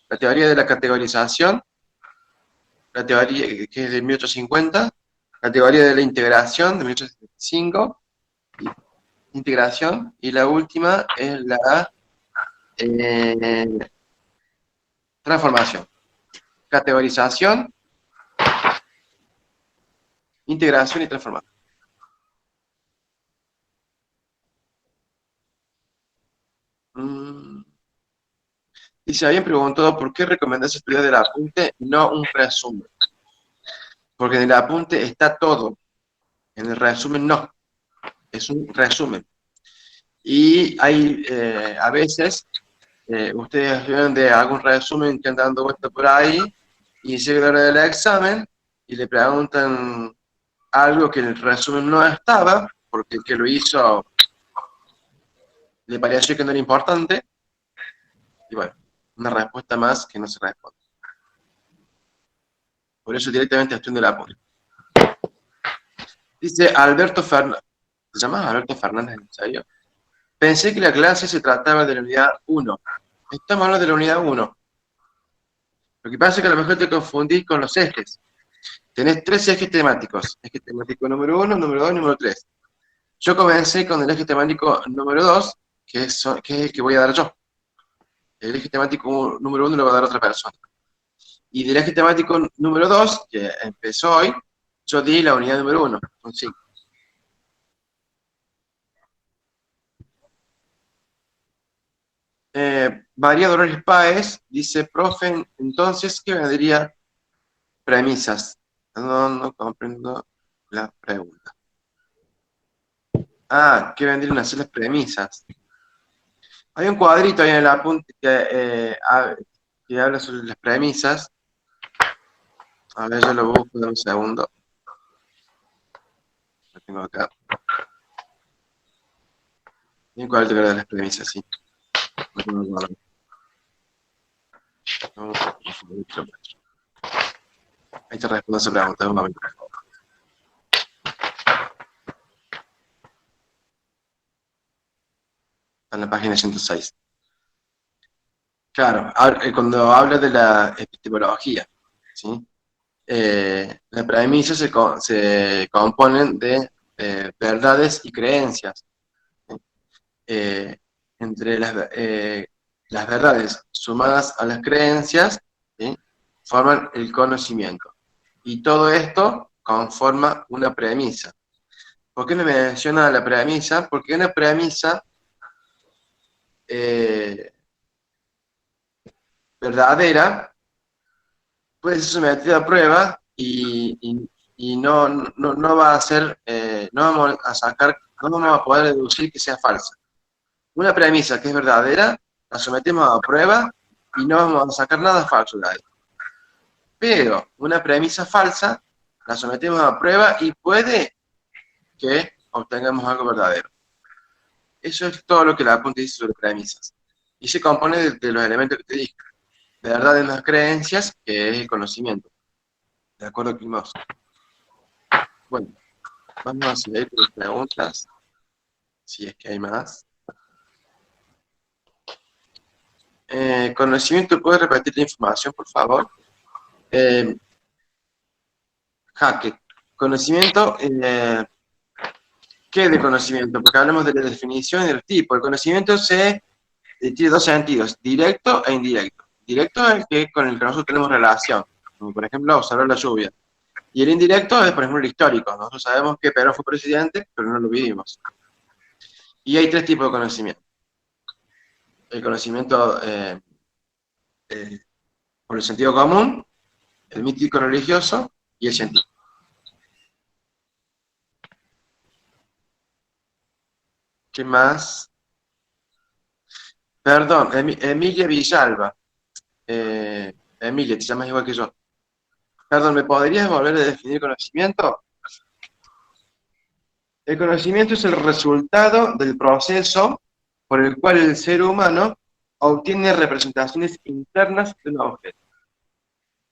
La teoría de la categorización, la teoría que es de 1850, la teoría de la integración de 1875, integración, y la última es la transformación. Categorización, integración y transformación. Y se habían preguntado por qué recomendás estudiar del apunte y no un resumen. Porque en el apunte está todo, en el resumen no, es un resumen. Y hay, a veces, ustedes ven de algún resumen que anda dando vuelta por ahí y llega la hora del examen y le preguntan algo que en el resumen no estaba, porque el que lo hizo le pareció que no era importante, y bueno, una respuesta más que no se responde. Por eso directamente estudio la apunte. Dice Alberto Fernández. ¿Se llama Alberto Fernández en serio? Pensé que la clase se trataba de la unidad 1. Estamos hablando de la unidad 1. Lo que pasa es que a lo mejor te confundís con los ejes. Tenés 3 ejes temáticos. Eje temático número 1, número 2 y número 3. Yo comencé con el eje temático número 2, que es el que voy a dar yo. El eje temático número 1 lo va a dar otra persona. Y del eje temático número 2, que empezó hoy, yo di la unidad número 1, con 5. María Dolores Páez dice, profe, entonces, ¿qué vendría premisas? No comprendo la pregunta. Ah, ¿qué vendrían a ser las premisas? Hay un cuadrito ahí en el apunte que habla sobre las premisas. A ver, yo lo busco, dame un segundo. Lo tengo acá. Hay un cuadrito que habla de las premisas, sí. No tengo que guardar. Ahí te respondo esa pregunta, un momento. En la página 106. Claro, cuando habla de la epistemología, ¿sí? Las premisas se componen de verdades y creencias. ¿Sí? Entre las verdades sumadas a las creencias, ¿sí? Forman el conocimiento. Y todo esto conforma una premisa. ¿Por qué no menciona la premisa? Porque una premisa verdadera puede ser sometida a prueba y no va a ser, no vamos a sacar, no vamos a poder deducir que sea falsa. Una premisa que es verdadera, la sometemos a prueba y no vamos a sacar nada falso de ahí. Pero una premisa falsa, la sometemos a prueba y puede que obtengamos algo verdadero. Eso es todo lo que la apunte dice sobre premisas. Y se compone de los elementos que te dije. De verdad, de las creencias, que es el conocimiento. ¿De acuerdo, Klimos? Bueno, vamos a seguir con las preguntas, si es que hay más. Conocimiento, ¿puedes repetir la información, por favor? Jaque. Conocimiento, ¿qué de conocimiento? Porque hablamos de la definición y de los tipos. El conocimiento tiene dos sentidos, directo e indirecto. Directo es el que con el que nosotros tenemos relación, como por ejemplo observar la lluvia. Y el indirecto es, por ejemplo, el histórico. Nosotros sabemos que Perón fue presidente, pero no lo vivimos. Y hay tres tipos de conocimiento. El conocimiento por el sentido común, el mítico religioso y el científico. ¿Qué más? Perdón, Emilia Villalba. Emilia, te llamas igual que yo. Perdón, ¿me podrías volver a definir conocimiento? El conocimiento es el resultado del proceso por el cual el ser humano obtiene representaciones internas de un objeto.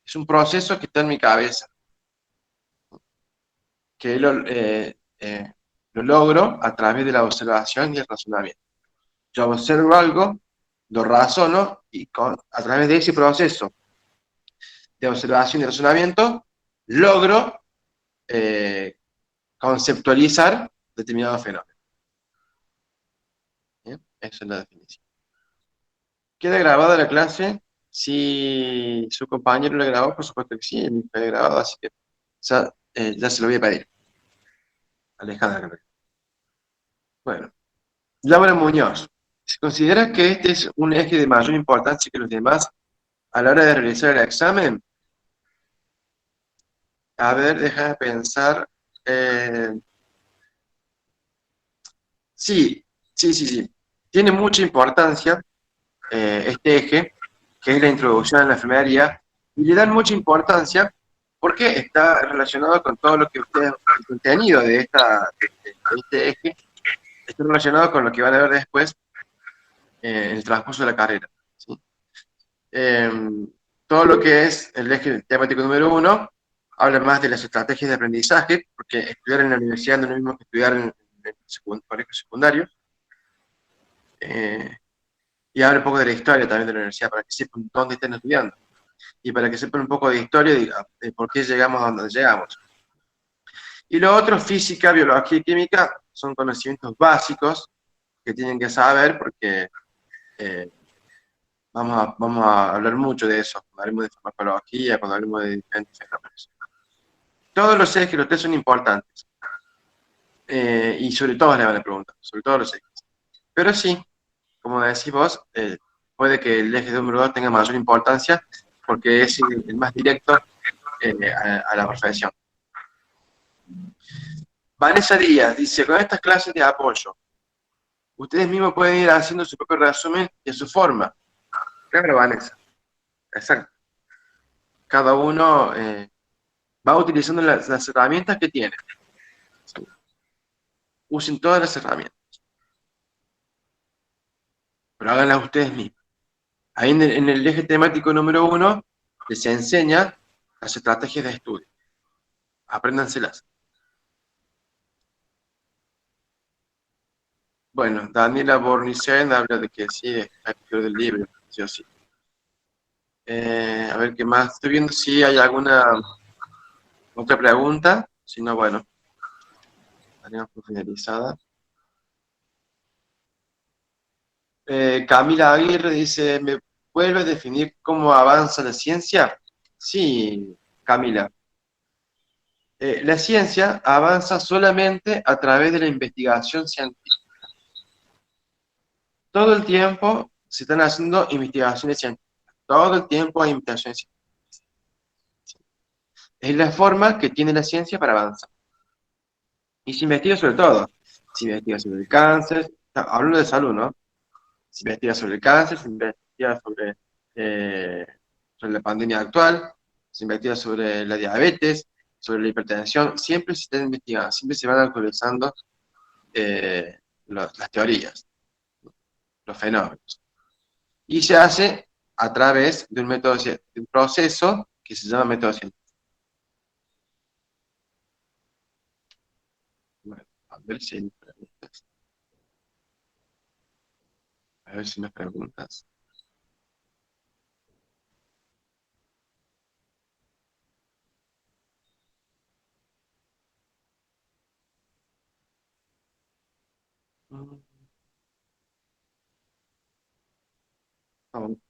Es un proceso que está en mi cabeza, que lo logro a través de la observación y el razonamiento. Yo observo algo, lo razono y a través de ese proceso de observación y razonamiento logro conceptualizar determinado fenómeno. ¿Bien? Esa es la definición. ¿Queda grabada la clase? Si su compañero la grabó, por supuesto que sí, queda grabado, así que ya se lo voy a pedir. Alejandra. Bueno, Laura Muñoz. ¿Se considera que este es un eje de mayor importancia que los demás a la hora de realizar el examen? A ver, deja de pensar. Sí. Tiene mucha importancia este eje, que es la introducción a la enfermería, y le dan mucha importancia porque está relacionado con todo lo que ustedes, el contenido de este eje, está relacionado con lo que van a ver después en el transcurso de la carrera. ¿Sí? Todo lo que es el eje temático número 1 habla más de las estrategias de aprendizaje, porque estudiar en la universidad no es lo mismo que estudiar en el colegio secundario. Y habla un poco de la historia también de la universidad, para que sepan dónde están estudiando. Y para que sepan un poco de historia de por qué llegamos a donde llegamos. Y lo otro, física, biología y química, son conocimientos básicos que tienen que saber porque vamos a hablar mucho de eso, cuando hablemos de farmacología, cuando hablemos de diferentes fenómenos. Todos los ejes, los tres son importantes. Y sobre todo le van a preguntar, sobre todo los ejes. Pero sí, como decís vos, puede que el eje número 2 tenga mayor importancia porque es el más directo a la profesión. Vanessa Díaz dice, con estas clases de apoyo, ustedes mismos pueden ir haciendo su propio resumen y a su forma. Claro, Vanessa. Exacto. Cada uno va utilizando las herramientas que tiene. ¿Sí? Usen todas las herramientas. Pero háganlas ustedes mismos. Ahí en el eje temático número 1 les enseña las estrategias de estudio. Apréndanselas. Bueno, Daniela Bornicen habla de que sí, es el del libro, sí o sí. A ver qué más. Estoy viendo si hay alguna otra pregunta. Si no, bueno, estaríamos por finalizada. Camila Aguirre dice, ¿me vuelve a definir cómo avanza la ciencia? Sí, Camila. La ciencia avanza solamente a través de la investigación científica. Todo el tiempo se están haciendo investigaciones científicas. Todo el tiempo hay investigaciones científicas. Es la forma que tiene la ciencia para avanzar. Y se investiga sobre todo. Se investiga sobre el cáncer, hablando de salud, ¿no? Se investiga sobre el cáncer, se investiga sobre la pandemia actual, se investiga sobre la diabetes, sobre la hipertensión. Siempre se está investigando, siempre se van actualizando las teorías, los fenómenos. Y se hace a través de un método, de un proceso que se llama método científico. Bueno, a ver si hay preguntas. A ver si me preguntas.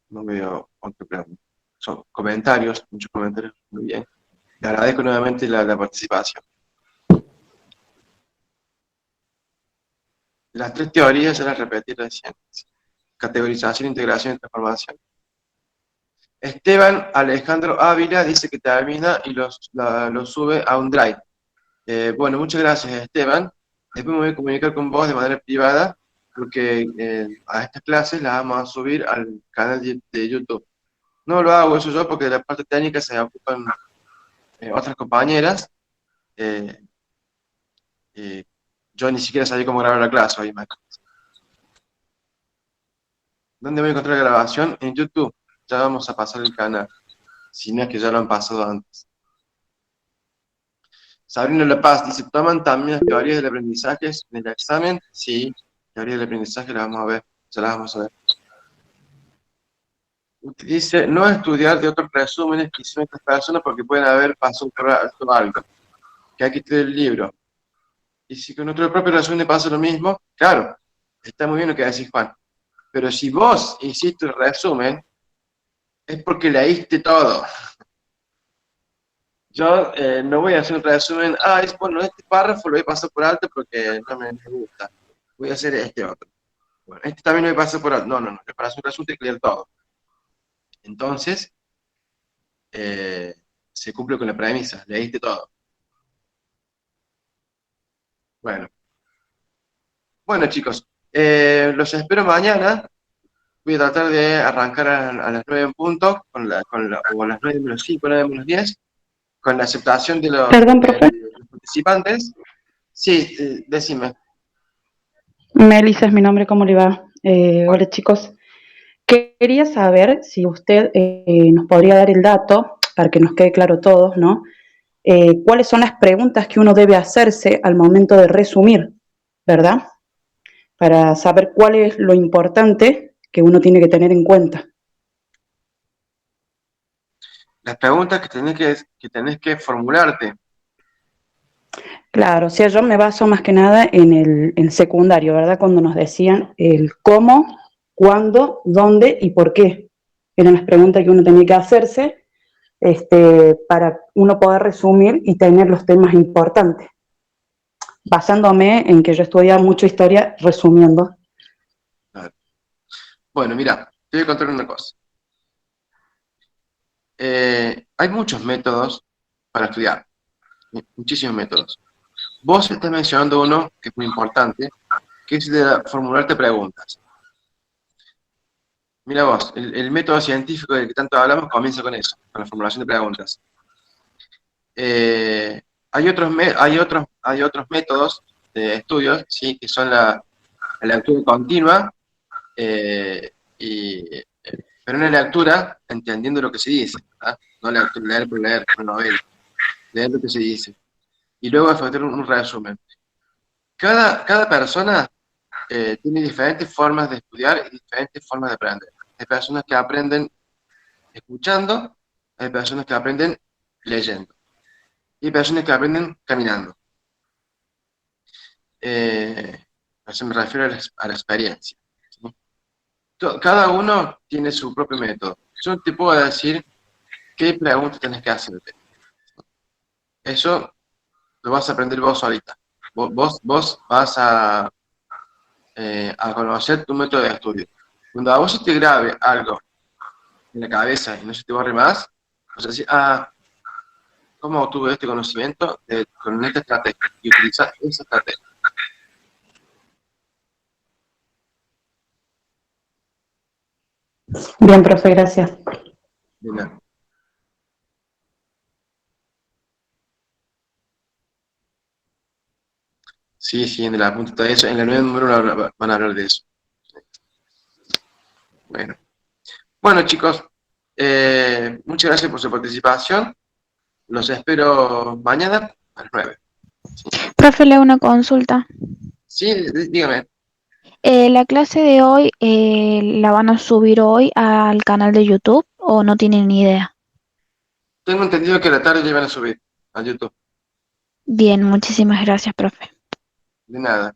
No veo otra pregunta. Son comentarios, muchos comentarios, muy bien. Le agradezco nuevamente la participación. Las tres teorías ya las repetí recién. Categorización, integración y transformación. Esteban Alejandro Ávila dice que termina y lo sube a un drive. Bueno, muchas gracias, Esteban. Después me voy a comunicar con vos de manera privada, porque a estas clases las vamos a subir al canal de YouTube. No lo hago eso yo porque de la parte técnica se ocupan otras compañeras. Yo ni siquiera sabía cómo grabar la clase hoy. ¿Dónde voy a encontrar la grabación? En YouTube. Ya vamos a pasar el canal. Si no es que ya lo han pasado antes. Sabrina La Paz dice, ¿toman también las teorías del aprendizaje en el examen? Sí, teorías del aprendizaje las vamos a ver. Ya las vamos a ver. Usted dice, no estudiar de otros resúmenes que hicieron estas personas porque pueden haber pasado por alto algo. Que hay que estudiar el libro. Y si con nuestro propio resumen pasa lo mismo, claro, está muy bien lo que decís, Juan. Pero si vos hiciste el resumen, es porque leíste todo. Yo no voy a hacer un resumen, bueno, este párrafo lo voy a pasar por alto porque no me gusta. Voy a hacer este otro. Bueno, este también lo voy a pasar por alto. No. Para hacer un resumen hay que leer todo. Entonces, se cumple con la premisa, leíste todo. Bueno chicos, los espero mañana. Voy a tratar de arrancar a las 9 en punto, o a las 9 menos 5, 9 menos 10, con la aceptación de Perdón, profe. los participantes. Sí, decime. Melissa es mi nombre, ¿cómo le va? Hola chicos. Quería saber si usted nos podría dar el dato, para que nos quede claro todos, ¿no? ¿Cuáles son las preguntas que uno debe hacerse al momento de resumir, ¿verdad? Para saber cuál es lo importante que uno tiene que tener en cuenta. Las preguntas que tenés que formularte. Claro, o sea, yo me baso más que nada en el secundario, ¿verdad? Cuando nos decían el cómo, cuándo, dónde y por qué. Eran las preguntas que uno tenía que hacerse para uno poder resumir y tener los temas importantes. Basándome en que yo estudiaba mucho historia, resumiendo. Bueno, mira, te voy a contar una cosa. Hay muchos métodos para estudiar, muchísimos métodos. Vos estás mencionando uno que es muy importante, que es de formularte preguntas. Mira vos, el método científico del que tanto hablamos comienza con eso, con la formulación de preguntas. Hay otros métodos de estudios, ¿sí? Que son la lectura continua, pero una lectura entendiendo lo que se dice, ¿verdad? No leer por leer, una novela, leer lo que se dice. Y luego efectuar un resumen. Cada persona tiene diferentes formas de estudiar y diferentes formas de aprender. Hay personas que aprenden escuchando, hay personas que aprenden leyendo, y hay personas que aprenden caminando. A eso me refiero a la experiencia, ¿sí? Cada uno tiene su propio método. Yo te puedo decir qué preguntas tenés que hacerte. Eso lo vas a aprender vos solita. Vos vas a conocer tu método de estudio. Cuando a vos se te grabe algo en la cabeza y no se te borre más, o sea, decir, ¿cómo obtuve este conocimiento con esta estrategia? Y utilizar esa estrategia. Bien, profe, gracias. De nada. Sí, en la punta de eso, en la 9 número van a hablar de eso. Bueno chicos, muchas gracias por su participación. Los espero mañana a las 9. Profe, le hago una consulta. Sí, dígame. ¿La clase de hoy la van a subir hoy al canal de YouTube o no tienen ni idea? Tengo entendido que a la tarde ya van a subir a YouTube. Bien, muchísimas gracias, profe. De nada.